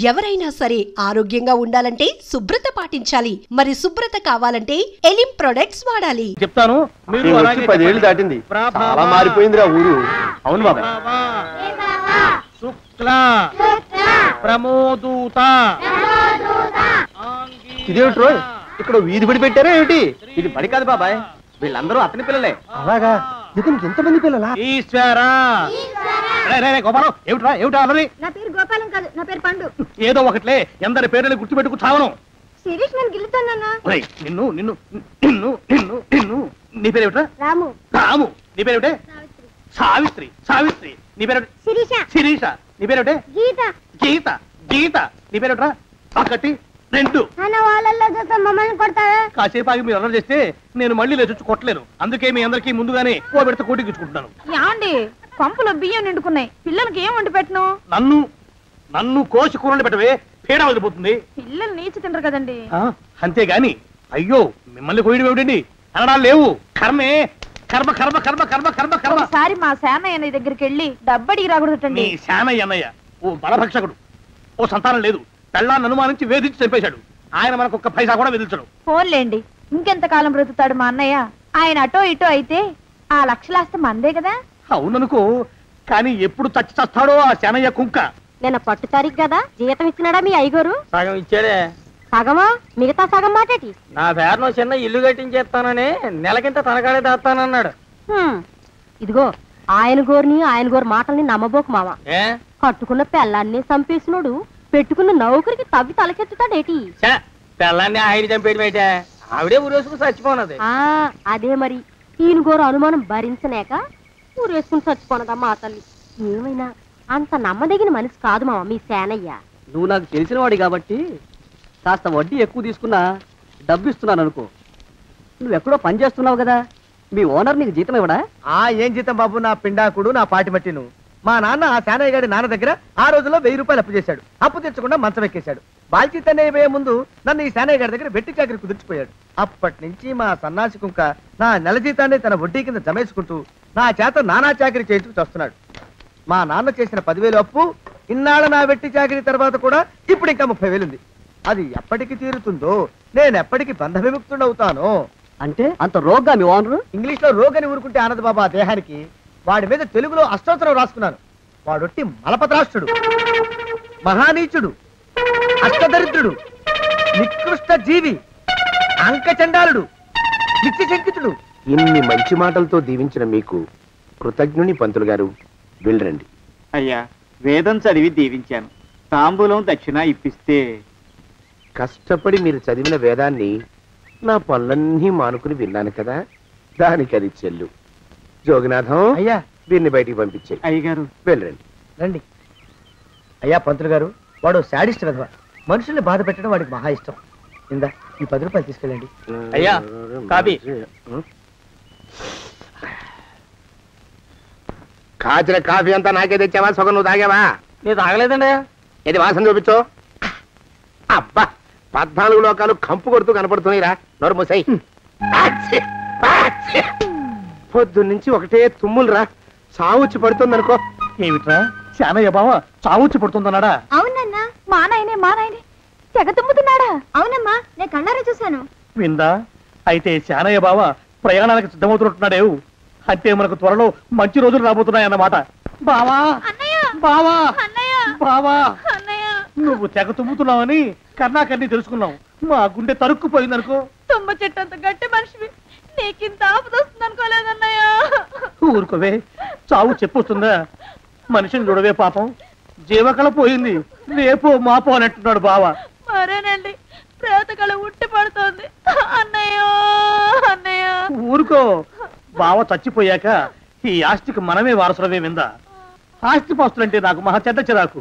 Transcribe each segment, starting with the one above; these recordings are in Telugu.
ఎవరైనా సరే ఆరోగ్యంగా ఉండాలంటే శుభ్రత పాటించాలి. మరి శుభ్రత కావాలంటే ఎలిం ప్రొడక్ట్స్ వాడాలి. చెప్తాను. మీరు 10 ఏళ్ళు దాటింది, చాలా మారిపోయిందిరా ఊరు. అవును బాబాయ్. శుక్ల ప్రమోదూత. ఇదేమిటి రోయ్, ఇక్కడ వీధి బడి పెట్టారా ఏమిటి? ఇది బడి కాదు బాబాయ్, వీళ్ళందరూ అతని పిల్లలే. అలాగా? ఇతనికి ఎంతమంది పిల్లలా? ఈశ్వరా. గోపాలం, ఏమిట్రా ఏమిటా అన్నది? నా పేరు గోపాలం కాదు, నా పేరు పండు. ఏదో ఒకట్లే, ఎందరి పేర్లని గుర్తుపెట్టుకు చావను. శిరీష్ నన్ను గిల్లుతానన్నా. నిన్ను నిన్ను నిన్ను నిన్ను నిన్ను నీ పేరేమిట్రా? రాము. రాము. నీ పేరేమిటే? సావిత్రి. సావిత్రి. నీ పేరేమిటి? శిరీష. శిరీష. నీ పేరేమిటే? గీత. గీత. గీత. నీ పేరేమిట్రా? ఒకటి 2. అన్న వాళ్ళల్లో చూస్తే మమ్మల్ని కొడతావా? కాసేపు ఆగి మీరు అల్లరి చేస్తే నేను మళ్ళీ లేచొచ్చి కొట్టలేను. అందుకే మీ అందరికీ ముందుగానే ఓ పెడితే కోటికిచ్చుకుంటున్నాను. యాండి పంపులో బియ్యం నిండుకున్నాయి, పిల్లలకి ఏం వండి పెట్టను? నన్ను కోసి కూరలు పెట్టవే, పేడ వదిలిపోతుంది. పిల్లలు నీచి తింటారు కదండి. అంతేగాని అయ్యో మిమ్మల్ని కోయడం ఏమిటండి అనడాలు లేవు. కర్మే కర్మ కర్మ కర్మ కర్మ కర్మ కర్మ. ఒకసారి మా శానయ్య దగ్గరికి వెళ్ళి డబ్బడికి రాకూడదటండి. నీ శానయ్య అన్నయ్య ఓ బలభక్షకుడు, ఓ సంతానం లేదు, పెళ్ళాన్ని అనుమానించి వేధించి చంపేశాడు. ఆయన మనకు ఒక్క పైసా కూడా విధించడు. ఫోన్లేండి, ఇంకెంత కాలం బ్రతుకుతాడు మా అన్నయ్య? ఆయన అటో ఇటో అయితే ఆ లక్షలాస్తి మందే కదా. అవుననుకో, కానీ ఎప్పుడు చచ్చి చస్తాడో ఆ శానయ్య కుంక. నిన్న పట్టు తారీఖు కదా, జీతం ఇచ్చినాడా మీ అయ్యగారు? సగం ఇచ్చాడే. సగమా? మిగతా సగం మాటేటి? నా పేరును చిన్న ఇల్లు కట్టించేస్తానని నెలకింత తనకాడే దాస్తానన్నాడు. ఇదిగో ఆయన గోరు మాటల్ని నమ్మబోకు మామ. ఏ కట్టుకున్న పెళ్ళాన్ని చంపేసినోడు పెట్టుకున్న నౌకరికి తవ్వి తలకెత్తుతాడేటి? పెళ్ళాన్ని ఆయన చంపేయడం అయితే ఆవిడే ఊరేసుకుని చచ్చిపోనది. అదే మరి, ఈయన గోరు అనుమానం భరించలేక ఊరేసుకుని చచ్చిపోనదా మా తల్లి. ఏమైనా అంత నమ్మదగిన మనిషి కాదు మామ మీ సేనయ్య. నువ్వు నాకు తెలిసిన వాడి కాబట్టి కాస్త వడ్డీ ఎక్కువ తీసుకున్నా డబ్బు ఇస్తున్నాను అనుకో. నువ్వెక్కడో పని చేస్తున్నావు కదా, మీ ఓనర్ నీకు జీతం ఇవ్వడా? ఏం జీతం బాబు, నా పిండాకుడు, నా పాటి మట్టిను. మా నాన్న ఆ శానయ్య గారి నాన్న దగ్గర ఆ రోజుల్లో 1000 రూపాయలు అప్పు చేశాడు. అప్పు తెచ్చకుండా మంచం ఎక్కేశాడు. బాల్చితనే అయిపోయే ముందు నన్ను ఈ శానయ్య గారి దగ్గర వెట్టి చాకరి కుదిర్చిపోయాడు. అప్పటి నుంచి మా సన్నాసి కుంక నా నెల జీతాన్ని తన వడ్డీ కింద జమేసుకుంటూ నా చేత నానా చాకరీ చేయించుకు వస్తున్నాడు. మా నాన్న చేసిన 10,000 అప్పు ఇన్నాళ్ళ నా వెట్టి చాకరీ తర్వాత కూడా ఇప్పుడు ఇంకా 30,000 ఉంది. అది ఎప్పటికి తీరుతుందో, నేను ఎప్పటికి బంధ విముక్తుడవుతానో. అంటే అంత రోగ్గా మీ ఓనరు? ఇంగ్లీష్ లో రోగని ఊరుకుంటే ఆనంద్ బాబా దేహానికి, వాడి మీద తెలుగులో అష్టోత్తరం రాసుకున్నాను. వాడొట్టి మలపత్రాష్ట్రుడు, మహానీచుడు, అష్టదరిద్రుడు, నికృష్ట జీవి, అంకచండాలుడు, నిత్యశంకితుడు. ఇన్ని మంచి మాటలతో దీవించిన మీకు కృతజ్ఞుని పంతులు గారు. వెళ్ళరండి. అయ్యా, వేదం చదివి దీవించాను, తాంబూలం దక్షిణ ఇప్పిస్తే. కష్టపడి మీరు చదివిన వేదాన్ని నా పనులన్నీ మానుకుని విన్నాను కదా, దానికి అది చెల్లు. జోగినాథం, అయ్యా వీరిని బయటికి పంపించాయి. అయ్యగారు వెళ్ళరండి. రండి. అయ్యా పంతులు గారు, వాడు శాడిస్ట్ విధవ, మనుషుల్ని బాధ పెట్టడం వాడికి మహా ఇష్టం. ఇందా ఈ 10 రూపాయలు తీసుకెళ్ళండి. అయ్యా కాపీ. కాచిన కాఫీ అంతా నాకే తెచ్చావా? సగం నువ్వు తాగావా? నేను తాగలేదండి. ఇది వాసన చూపించు. అబ్బా, 14 లోకాలు కంపు కొడుతూ కనపడుతున్నాయిరా. నోరు మూసాయి. పొద్దున్నుంచి ఒకటే తుమ్ములురా, చావుచ్చి పడుతుందనుకో. ఏమిట్రా శానయ్య బావ చావుచ్చి పడుతుందన్నాడా? అవునన్నా, మా నాయనే తెగ తుమ్ముతున్నాడా? అవునమ్మా, నేను కళ్ళారా చూశాను. విందా? అయితే శానయ్య బావ ప్రయాణానికి సిద్ధమవుతున్నట్టున్నాడేవు. అంటే మనకు త్వరలో మంచి రోజులు రాబోతున్నాయన్నమాట. బావా బావా బావా, నువ్వు తెగ తుమ్ముతున్నావని కర్ణాకర్ణి తెలుసుకున్నావు. మా గుండె తరుక్కుపోయిందనుకో. తుమ్మ చెట్టు అంత గట్టి మనిషివి, నీకింత ఆపదొస్తుంది అనుకోలేదన్నయ్య. ఊరుకోవే, చావు చెప్పొస్తుందా? మనిషిని చూడవే పాపం, జీవకళ పోయింది, రేపో మాపో అంటున్నాడు బావ. మరేనండి, ప్రేతకళ ఉట్టి పడుతోంది అన్నయ్య. ఊరుకో, బావ చచ్చిపోయాక ఈ ఆస్తికి మనమే వారసులమే. విందా? ఆస్తిపాస్తులంటే నాకు మహా చెడ్డ చిరాకు,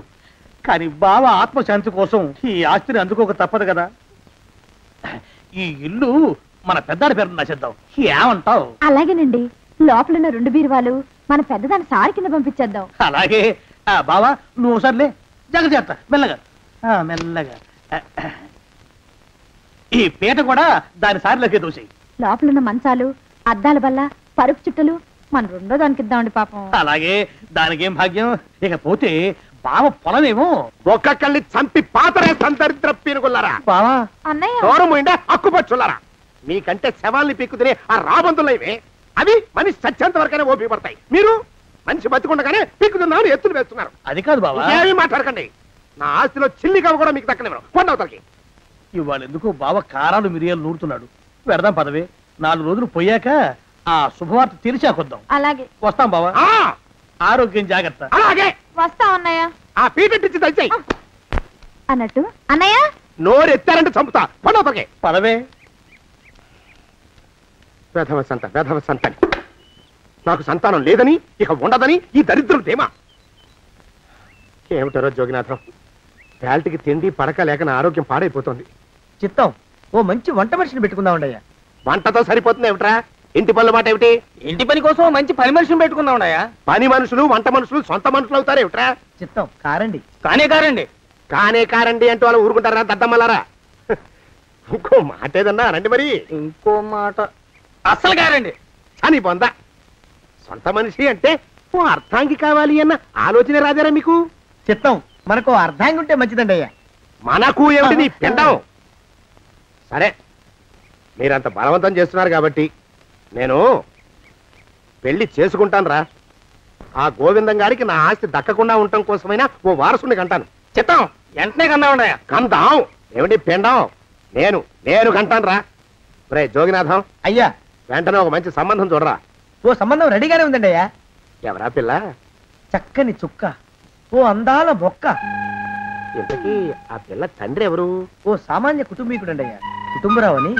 కానీ బావ ఆత్మశాంతి కోసం ఈ ఆస్తిని అందుకోక తప్పదు కదా. ఈ ఇల్లు మన పెద్దాడి పేరు నచ్చేద్దాం, ఏమంటావు? అలాగేనండి, లోపలున్న 2 బీరువాలు మన పెద్దదాన్ని సారి కింద పంపించేద్దాం. అలాగే. బావా నువ్వు సర్లే, జాగ్రత్త, మెల్లగా మెల్లగా. ఈ పీట కూడా దాని సారిలోకి దూసేయి. లోపలున్న మంచాలు, అద్దాల బల్ల, పరుపు చుట్టలు మన 2వ దానికి ఇద్దామండి పాపం. అలాగే, దానికేం భాగ్యం. ఇకపోతే బావ పొలమేమో. ఒక్కొక్కళ్ళని చంపి పాతరేస్తాను దరిద్ర పీనుకున్నారా. బావా అన్నయ్య దూరం పోయిండా అక్కుపచ్చులారా. మీకంటే శవాల్ని పీక్కుతినే ఆ రాబందులు ఇవే. అవి మనిషి చచ్చేంత వరకనే ఓపి పడతాయి. మీరు మనిషి బతికుండగానే పీక్కుతున్నామని ఎత్తులు వేస్తున్నారు. అది కాదు బావా. ఏమీ మాట్లాడకండి. నా ఆస్తిలో చిల్లికవ కూడా మీకు దక్కనివ్వను. కొండవతలకి. ఇవాళ ఎందుకో బావ కారాలు మిరియాలు నూరుతున్నాడు. పెడదాం పదవే. 4 రోజులు పోయాక ఆ శుభవార్త తీర్చాకొద్దాం. అలాగే వస్తాం బావా. ఆ, ఆరోగ్యం జాగ్రత్త. అలాగే. వస్తా అన్నయ్య. ఆ పీటెట్టించి దయచేయి. అన్నట్టు అన్నయ్య నోరు ఎత్తారంటే చంపుతా. కొండవతలకి. పదవే. వేధవ సంతానం. నాకు సంతానం లేదని ఇక ఉండదని ఈ దరిద్రులు ధీమా. ఏమిటారో జోగినాథం, వేల్టికి తిండి పడక లేక నా ఆరోగ్యం పాడైపోతుంది. చిత్తం ఓ మంచి వంట మనిషిని పెట్టుకుందామండయ్యా. వంటతో సరిపోతుంది ఏమిట్రా? ఇంటి పనుల మాట ఏమిటి? ఇంటి పని కోసం మంచి పని మనిషిని పెట్టుకుందామండయ్యా. పని మనుషులు వంట మనుషులు సొంత మనుషులు అవుతారు ఏమిట్రా? చిత్తం కారండి. కానే కారండి అంటూ వాళ్ళు ఊరుకుంటారా దద్దమ్మలారా? ఇంకో మాట ఏదన్నా రండి మరి. ఇంకో మాట అస్సలు కారండి. అని పొందా. సొంత మనిషి అంటే ఓ అర్థాంగి కావాలి అన్న ఆలోచన రాదేరా మీకు? చిత్తం మనకు అర్ధాంగి ఉంటే మంచిదండి అయ్యా. మనకు ఏమిటి నీ పిండం? సరే, మీరంత బలవంతం చేస్తున్నారు కాబట్టి నేను పెళ్లి చేసుకుంటాను రా. ఆ గోవిందం గారికి నా ఆస్తి దక్కకుండా ఉండటం కోసమైనా ఓ వారసుని కంటాను. చిత్తం వెంటనే కన్నామండయ్యా. కందాం ఏమిటి పిండం? నేను కంటాను రా. రే జోగినాథం, అయ్యా వెంటనే ఒక మంచి సంబంధం చూడరా. ఓ సంబంధం రెడీగానే ఉందండి అయ్యా. ఎవరా పిల్ల? చక్కని చుక్క, ఓ అందాల మొక్క, ఇంతకీ ఆ పిల్ల తండ్రి ఎవరు? ఓ సామాన్య కుటుంబీకుడండి అయ్యా. కుటుంబరావు అని.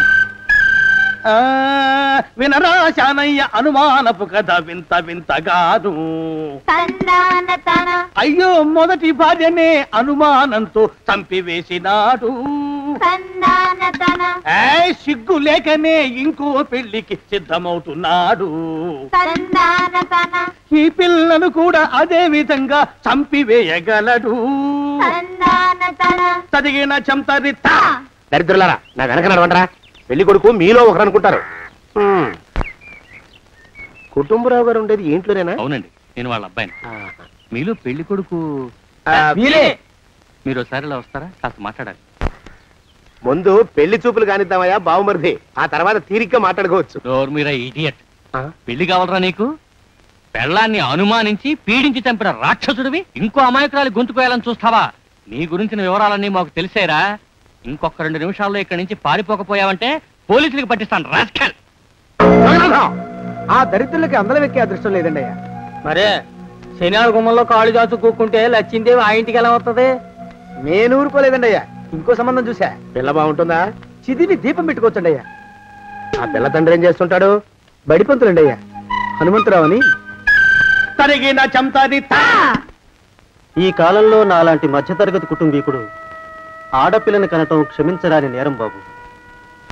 వినరా శానయ్య అనుమానపు కథ వింత వింతగాను. అయ్యో మొదటి భార్యనే అనుమానంతో చంపివేసినాడు. సిగ్గు లేకనే ఇంకో పెళ్లికి సిద్ధమవుతున్నాడు. ఈ పిల్లను కూడా అదే విధంగా చంపివేయగలడు. చదివిన చంతరిత. దరిద్రులారా, నా వెనక నడవంటరా. పెళ్లి కొడుకు మీలో ఒకరు అనుకుంటారు. కుటుంబరావు గారు ఉండేది ఏంట్లోనేనా? అవునండి, నేను వాళ్ళ అబ్బాయిని. ఆహా. మీలో పెళ్లి కొడుకు మీరే. మీరు ఒకసారి ఇలా వస్తారా? కాస్త మాట్లాడాలి. ముందు పెళ్లి చూపులు కానిద్దామయ్యా బావుమరిది. ఆ తర్వాత తీరిగ్గా మాట్లాడుకోవచ్చు. డోర్ మీరా ఇడియట్. పెళ్లి కావాలరా నీకు? పెళ్ళాన్ని అనుమానించి పీడించి చంపిన రాక్షసుడివి ఇంకో అమాయకురాలి గొంతుకోయాలని చూస్తావా? నీ గురించిన వివరాలన్నీ మాకు తెలిసేరా. ఇంకొక 2 నిమిషాల్లో ఇక్కడి నుంచి పారిపోకపోయావంటే పోలీసులకు పట్టిస్తాను. రాస్కల్. ఆ దరిద్రులకి అందలం ఎక్కే అదృష్టం లేదండి అయ్యా. మరే శనివారం గుమ్మంలో కాళ్ళు చాచు కూకుంటే లచ్చిందేవి ఆ ఇంటికి ఎలా వస్తుంది? నేను ఊరుకోలేదండి అయ్యా. ఇంకో సంబంధం చూసా. పిల్ల బాగుంటుందా? చిదివి దీపం పెట్టుకోవచ్చండి అయ్యా. ఆ పిల్ల తండ్రి ఏం చేస్తుంటాడు? బడిపంతులండి అయ్యా. హనుమంతరావు అని. తరిగిన చంతరిత. ఈ కాలంలో నాలాంటి మధ్యతరగతి కుటుంబీకుడు ఆడపిల్లని కనటం క్షమించరాని నేరం బాబు.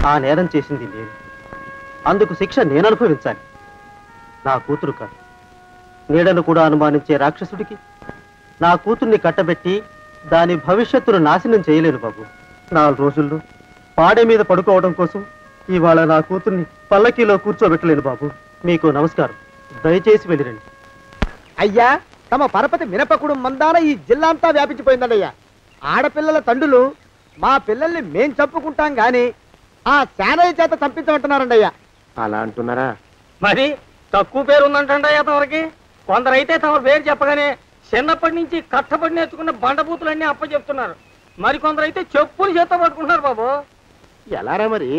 ఆ నేరం చేసింది నేను. అందుకు శిక్ష నేను అనుభవించాలి. నా కూతురు కాదు, నీడను కూడా అనుమానించే రాక్షసుడికి నా కూతుర్ని కట్టబెట్టి దాని భవిష్యత్తును నాశనం చేయలేను బాబు. 4 రోజుల్లో పాడే మీద పడుకోవడం కోసం ఇవాళ నా కూతుర్ని పల్లకీలో కూర్చోబెట్టలేను బాబు. మీకు నమస్కారం. దయచేసి వెళ్ళిరండి. అయ్యా, తమ పరపతి మినపకుడు మందాన ఈ జిల్లా అంతా వ్యాపించిపోయిందండి అయ్యా. ఆడపిల్లల తండ్రులు మా పిల్లల్ని మేం చంపుకుంటాం గాని ఆ శానయ్య చేత చంపించమంటున్నారండి అయ్యా. అలా అంటున్నారా? మరి తక్కువ పేరు ఉందంటండి అయ్యా తమరికి. కొందరైతే తమ పేరు చెప్పగానే చిన్నప్పటి నుంచి కట్టబడి నేర్చుకున్న బండబూతులన్నీ అప్పచెప్తున్నారు. మరి కొందరైతే చెప్పులు చేత పట్టుకుంటున్నారు బాబు. ఎలారా మరి?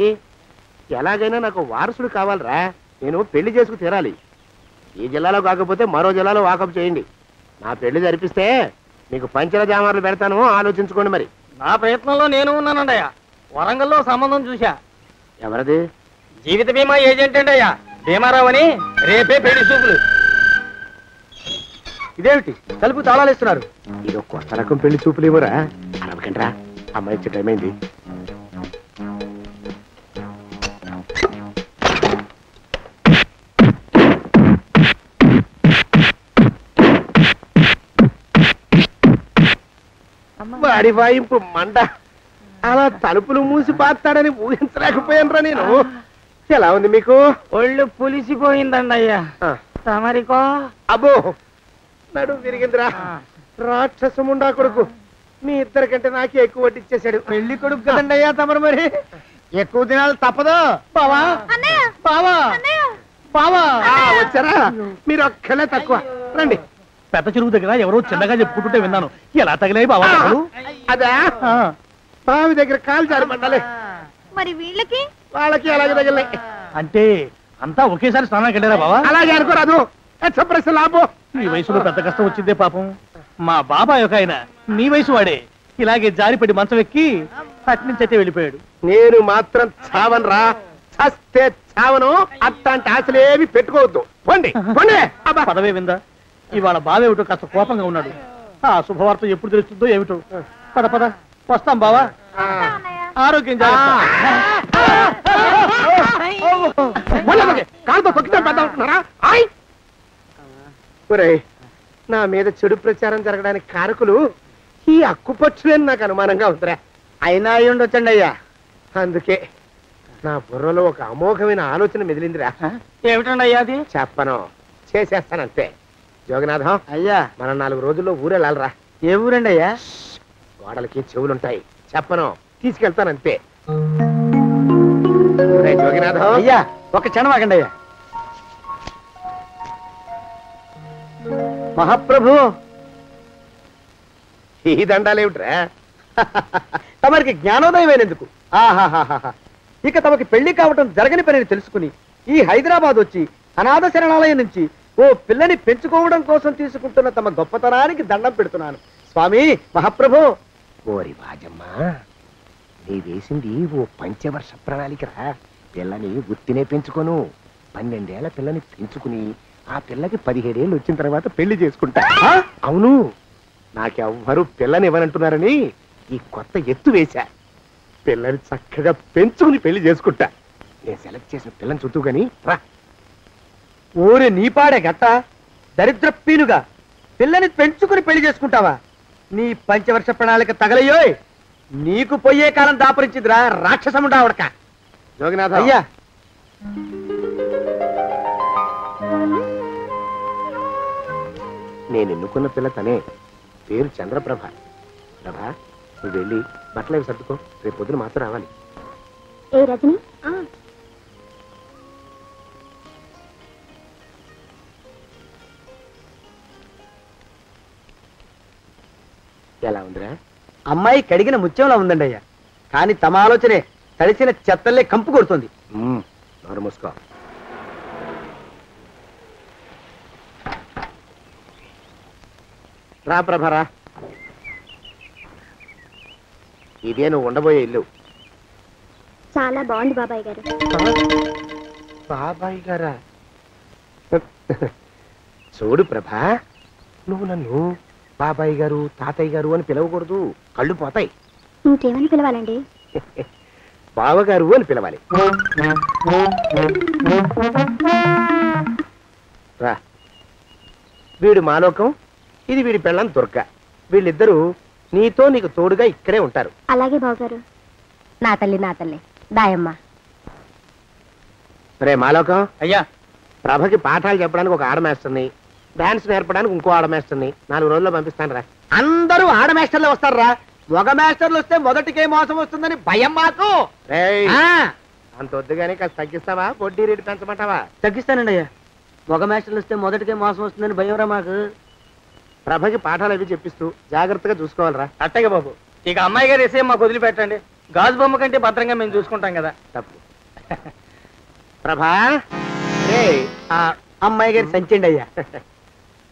ఎలాగైనా నాకు వారసుడు కావాలరా. నేను పెళ్లి చేసుకు తీరాలి. ఈ జిల్లాలో కాకపోతే మరో జిల్లాలో వాకప్ చేయండి. నా పెళ్లి జరిపిస్తే మీకు పంచల జామార్లు పెడతాను, ఆలోచించుకోండి మరి. నా ప్రయత్నంలో నేను ఉన్నానండి అయ్యా. వరంగల్లో సంబంధం చూశా. ఎవరది? జీవిత బీమా ఏజెంట్ అండి అయ్యా, భీమారావు అని. రేపే పెళ్లి చూపులు. ఇదేమిటి తలుపు తాళాలు ఇస్తున్నారు? ఇది కొత్త రకం పెళ్లి చూపులేమోరా. అరవకండ్రా, అమ్మాయి ఇచ్చే టైం అయింది. వాడి వాయింపు మండ. అలా తలుపులు మూసి పాతాడని ఊహించలేకపోయానురా నేను. ఎలా ఉంది మీకు? ఒళ్ళు పులిసిపోయిందండి అయ్యా. తమరికో? అబ్బో, నడు విరిగిందిరా. రాక్షసముండా కొడుకు మీ ఇద్దరికంటే నాకే ఎక్కువ వడ్డిచ్చేశాడు. పెళ్లి కొడుకు కదండి అయ్యా తమరు, మరి ఎక్కువ దినాలు తప్పదు. బావా బావా బావా వచ్చారా? మీరు ఒక్కలే తక్కువ. రండి. పెద్ద చెరువు దగ్గర ఎవరో చిన్నగా చెప్పుకుంటుంటే విన్నాను. ఎలా తగిలాయి బావా? అదా బావి దగ్గర కాలు జారి పడ్డాలి. మరి వీళ్ళకి వాళ్ళకి అలాగే తగిలినాయి. అంటే అంతా ఒకేసారి స్నానానికి వెళ్ళారా బావా? అలాగే అనుకోరాదు. ప్రశ్న లాభం. ఈ వయసులో పెద్ద కష్టం వచ్చిందే పాపం. మా బాబాయ్ ఒక ఆయన మీ వయసు వాడే ఇలాగే జారిపడి మంచం ఎక్కి అట్నుంచి అయితే వెళ్ళిపోయాడు. నేను మాత్రం చావను రా. చస్తే చావను. అట్లాంటి ఆశలేవి పెట్టుకోవద్దు. పోండి పోండి. పదవే విందా. ఇవాళ బావేమిటో కాస్త కోపంగా ఉన్నాడు. ఆ శుభవార్త ఎప్పుడు తెలుస్తుందో ఏమిటో. పద పద వస్తాం బావా. ఆరోగ్యం కాలుతో తొక్కితే పెద్దారా? నా మీద చెడు ప్రచారం జరగడానికి కారకులు ఈ అక్కుపక్షులని నాకు అనుమానంగా ఉందిరా. అయినా అయి ఉండొచ్చండి అయ్యా. అందుకే నా బుర్రలో ఒక అమోఘమైన ఆలోచన మెదిలిందిరా. ఏమిటండి అయ్యా అది? చెప్పను, చేసేస్తానంతే. జోగనాథం అయ్యా, మనం 4 రోజుల్లో ఊరెళ్ళాలరా. ఏ ఊరండి అయ్యా? గోడలకి చెవులుంటాయి. చెప్పను, తీసుకెళ్తానంతే. జోగినాథం అయ్యా ఒక క్షణం ఆగండి అయ్యా. మహాప్రభు, ఈ దండాలేమిట్రా? తమరికి జ్ఞానోదయం అయినందుకు ఆహాహాహా. ఇక తమకి పెళ్లి కావటం జరగని పనిని తెలుసుకుని ఈ హైదరాబాద్ వచ్చి అనాథ శరణాలయం నుంచి ఓ పిల్లని పెంచుకోవడం కోసం తీసుకుంటున్న తమ గొప్పతనానికి దండం పెడుతున్నాను స్వామి. మహాప్రభు. ఓరి వాజమ్మా, నీ వేసింది ఓ పంచవర్ష ప్రణాళికరా. పిల్లని గుర్తినే పెంచుకోను. 12 ఏళ్ల పిల్లని పెంచుకుని ఆ పిల్లకి 17 ఏళ్ళు వచ్చిన తర్వాత పెళ్లి చేసుకుంటా. అవును, నాకెవ్వరూ పిల్లని ఇవ్వనంటున్నారని ఈ కొత్త ఎత్తు వేశా. పిల్లని చక్కగా పెంచుకుని పెళ్లి చేసుకుంటా. నేను సెలెక్ట్ చేసిన పిల్లని చుట్టూ గాని రా. ఓరే నీపాడే గట్ట దరిద్ర పీనుగా, పిల్లని పెంచుకుని పెళ్లి చేసుకుంటావా? నీ పంచవర్ష ప్రణాళిక తగలయ్యోయ్. నీకు పోయే కాలం దాపరించిందిరా రాక్షసముండా ఉడక. జోగినాథ అయ్యా, నేను ఎన్నుకున్న పిల్ల తనే. పేరు చంద్రప్రభ. ప్రభ, నువ్వు వెళ్ళి బట్టలు అవి సర్దుకో. రేపు పొద్దున మాత్రం రావాలి. ఏ రజని, ఎలా ఉందిరా? అమ్మాయి కడిగిన ముత్యంలా ఉందండి అయ్యా. కానీ తమ ఆలోచనే తడిసిన చెత్తల్లే కంపు కొడుతుంది. నోరు మూసుకో. రా ప్రభరా, ఇదే నువ్వు ఉండబోయే ఇల్లు. చాలా బాగుంది బాబాయ్ గారు. బాబాయ్ గారా? చూడు ప్రభా, నువ్వు నన్ను బాబాయ్ గారు తాతయ్య గారు అని పిలవకూడదు. కళ్ళు పోతాయి. ఇంకేమని పిలవాలండి? బావగారు అని పిలవాలి. రా. వీడు మాలోకం, ఇది వీడి పెళ్ళాం దుర్గ. వీళ్ళిద్దరూ నీతో నీకు తోడుగా ఇక్కడే ఉంటారు. అలాగే బావగారు. నా తల్లి నా తల్లి దాయమ్మ. రే మాలోకం, అయ్యా ప్రభకి పాఠాలు చెప్పడానికి ఒక ఆడమేస్టర్ని, డాన్స్ నేర్పడానికి ఇంకో ఆడమేస్టర్ని 4 రోజుల్లో పంపిస్తాను రా. అందరూ ఆడ మాస్టర్లు వస్తారా? మగ మాస్టర్లు వస్తే మొదటికే మోసం వస్తుందని భయం మాకు. అంత వద్దుగానే కాస్త తగ్గిస్తావా? వడ్డీ రేటు పెంచమంటావా? తగ్గిస్తానండి అయ్యా. మగ మాస్టర్లు వస్తే మొదటికే మోసం వస్తుందని భయం రా మాకు. ప్రభకి పాఠాలు అవి చెప్పిస్తూ జాగ్రత్తగా చూసుకోవాలరా. అట్టగే బాబు. ఇక అమ్మాయి గారు వేసే మాకు వదిలిపెట్టండి. గాజు బొమ్మ కంటే భద్రంగా మేము చూసుకుంటాం కదా. తప్పు. ప్రభా, రే ఆ అమ్మాయి గారి సంచండి అయ్యా.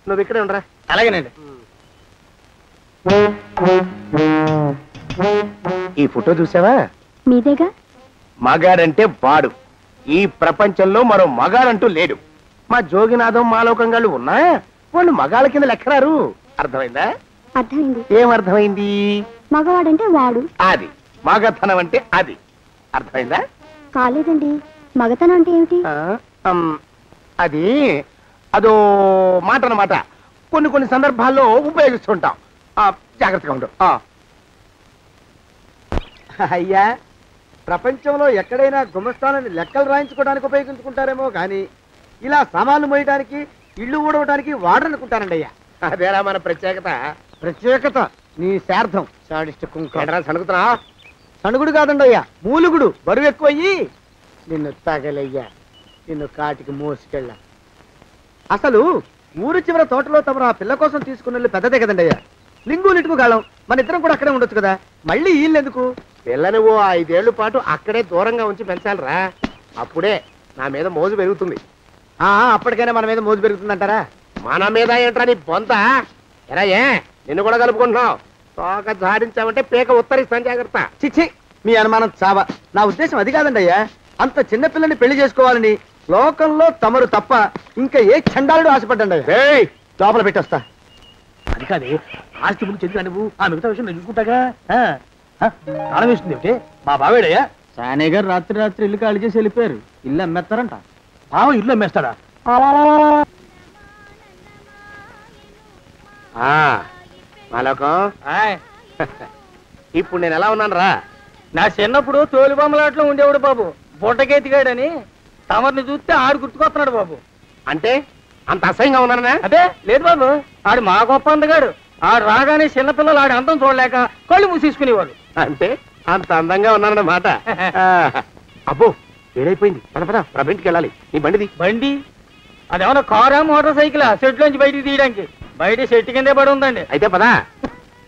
నువ్వు ఇక్కడే ఉండరా. అలాగేనండి. ఈ ఫోటో చూసావా? మీదేగా. మగాడంటే వాడు. ఈ ప్రపంచంలో మరో మగాడంటూ లేడు. మా జోగినాథం మాలోకంగాళ్ళు ఉన్నా వాళ్ళు మగాళ్ళ కింద లెక్కరారు. అర్థమైందా? అర్థమైంది. ఏమర్థమైంది? మగవాడంటే వాడు. అది మగతనం అంటే అది. అర్థమైందా? కాలేదండి. మగతనం అంటే ఏమిటి? అది అదో మాట అన్నమాట. కొన్ని సందర్భాల్లో ఉపయోగిస్తుంటాం. జాగ్రత్తగా ఉండు. అయ్యా, ప్రపంచంలో ఎక్కడైనా గుమస్థానాన్ని లెక్కలు రాయించుకోవడానికి ఉపయోగించుకుంటారేమో కానీ ఇలా సామాన్లు మోయడానికి, ఇల్లు ఊడవడానికి వాడరనుకుంటారండి అయ్యా. అదేరా మన ప్రత్యేకత. ప్రత్యేకత నీ శార్థం సాడిస్ట్ కుంక ఏంట్రా సణుకుతున్నా? సణుగుడు కాదండి అయ్యా, మూలుగుడు. బరువు ఎక్కువయ్యి నిన్ను తగలయ్యా, నిన్ను కాటికి మోసుకెళ్ళ. అసలు ఊరు చివర తోటలో తమరు ఆ పిల్ల కోసం తీసుకున్న పెద్దదే కదండి అయ్యా. లింగు లిటుకు గాలం, మన ఇద్దరం కూడా అక్కడే ఉండొచ్చు కదా. మళ్ళీ వీళ్ళు ఎందుకు? పిల్లని ఓ 5 ఏళ్ల పాటు అక్కడే దూరంగా ఉంచి పెంచాలిరా. అప్పుడే నా మీద మోజు పెరుగుతుంది. అప్పటికైనా మన మీద మోజు పెరుగుతుందంటారా? మన మీద ఏంట్రా నీ బొంత? ఎరా ఏ నిన్ను కూడా కలుపుకుంటున్నావు? తోక జాడించామంటే పీక ఉత్తరిస్తాను, జాగ్రత్త. చిచ్చి, మీ అనుమానం చావా. నా ఉద్దేశం అది కాదండి అయ్యా. అంత చిన్న పిల్లని పెళ్లి చేసుకోవాలని లోకంలో తమరు తప్ప ఇంకా ఏ చండాలుడు ఆశపడ్డండి అయ్యా. ఏయ్, లోపల పెట్టొస్తా. అది కాదే, ఆస్తి ముందు చెందుగా నువ్వు ఆ మిగతా విషయం నేను చూసుకుంటాగా. తాళం వేస్తుంది ఏమిటి? మా బావేడయ్యా. సానే గారు రాత్రి ఇల్లు ఖాళీ చేసి వెళ్ళిపోయారు. ఇల్లు అమ్మేస్తారంట. బావ ఇల్లు అమ్మేస్తాడా? మాలోకం, ఇప్పుడు నేను ఎలా ఉన్నాను రా? నా చిన్నప్పుడు తోలుబొమ్మలాట్లో ఉండేవాడు బాబు, బుట్టకెత్తిగాడని. తమరిని చూస్తే ఆడు గుర్తుకొస్తున్నాడు బాబు. అంటే అంత అసహ్యంగా ఉన్నానా? అదే లేదు బాబు, ఆడు మా గొప్ప అందగాడు. ఆడు రాగానే చిన్నపిల్లలు ఆడి అందం చూడలేక కళ్ళు మూసేసుకునేవాడు. అంటే అంత అందంగా ఉన్నానన్నమాట. అబ్బో, ఏడైపోయింది. పద పద, ప్రభింటికి వెళ్ళాలి. నీ బండిది. బండి అదేమన్నా కారా మోటార్ సైకిలా సెట్లోంచి బయటికి తీయడానికి? బయట చెట్టు కిందే పడి ఉందండి. అయితే పదా.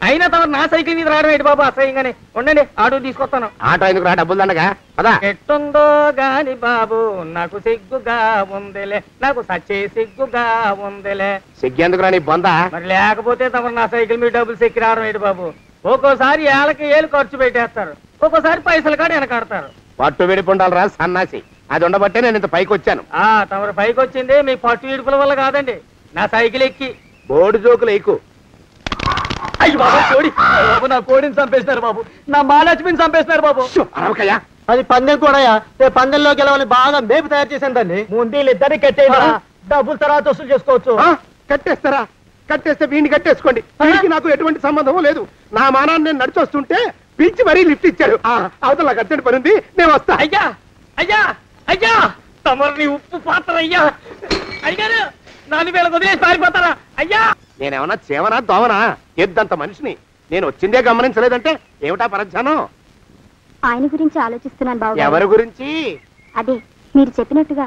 అయినా తమ నా సైకిల్ మీద రావడం ఏంటి బాబు అసహ్యంగానే. ఉండండి, ఆటో తీసుకొస్తాను. ఆటో ఎందుకు రా, డబ్బులు దండగా. పదా. ఎట్టుందో గాని బాబు నాకు సిగ్గుగా ఉందిలే, నాకు సచ్చే సిగ్గుగా ఉందిలే. సిగ్గెందుకు రా నీ బొంద? మరి లేకపోతే తమ నా సైకిల్ మీద డబ్బులు సెక్కి రావడం ఏంటి బాబు? ఒక్కోసారి ఏళ్ళు ఖర్చు పెట్టేస్తారు, ఒక్కోసారి పైసలు కాడ వెనకాడతారు. పట్టు విడిపుండాలి రా సన్నాసి. అది ఉండబట్టే నేను ఇంత పైకి వచ్చాను. తమరు పైకి వచ్చింది మీ పట్టు విడుపుల వల్ల కాదండి, నా సైకిల్ ఎక్కి. బోర్డు జోకులు ఎక్కు. అయ్యి బాబు, కోడి బాబు, నా కోడిని చంపేసినారు బాబు, నా మహాలక్ష్మిని చంపేసినారు బాబు. అరవకయ్యా. అది పందెం కూడా. పందెంలో గెలవని బాగా మేపు తయారు చేశాను దాన్ని. ముందు ఇద్దరిని కట్టేయరా, డబ్బులు తర్వాత వసూలు చేసుకోవచ్చు. కట్టేస్తారా? కట్టేస్తే వీడిని కట్టేసుకోండి. వీడికి నాకు ఎటువంటి సంబంధం లేదు. నా మానాన్ని నేను నడిచొస్తుంటే పిలిచి మరీ లిఫ్ట్ ఇచ్చాడు. అవతల నాకు అర్జెంట్ పని ఉంది, నేను వస్తా. అయ్యా అయ్యా అయ్యా, తమరిని ఉప్పు పాత్ర అయ్యా. అయ్యారు నాలుగు వేల వదిలేసి పారిపోతారా అయ్యా? నేనేమన్నా చేవనా దోవనా? ఎద్దంత మనిషిని. నేను వచ్చిందే గమనించలేదంటే ఏమిటా పరధ్యానం? ఆయన గురించి ఆలోచిస్తున్నాను బాబు. ఎవరి గురించి? అదే మీరు చెప్పినట్టుగా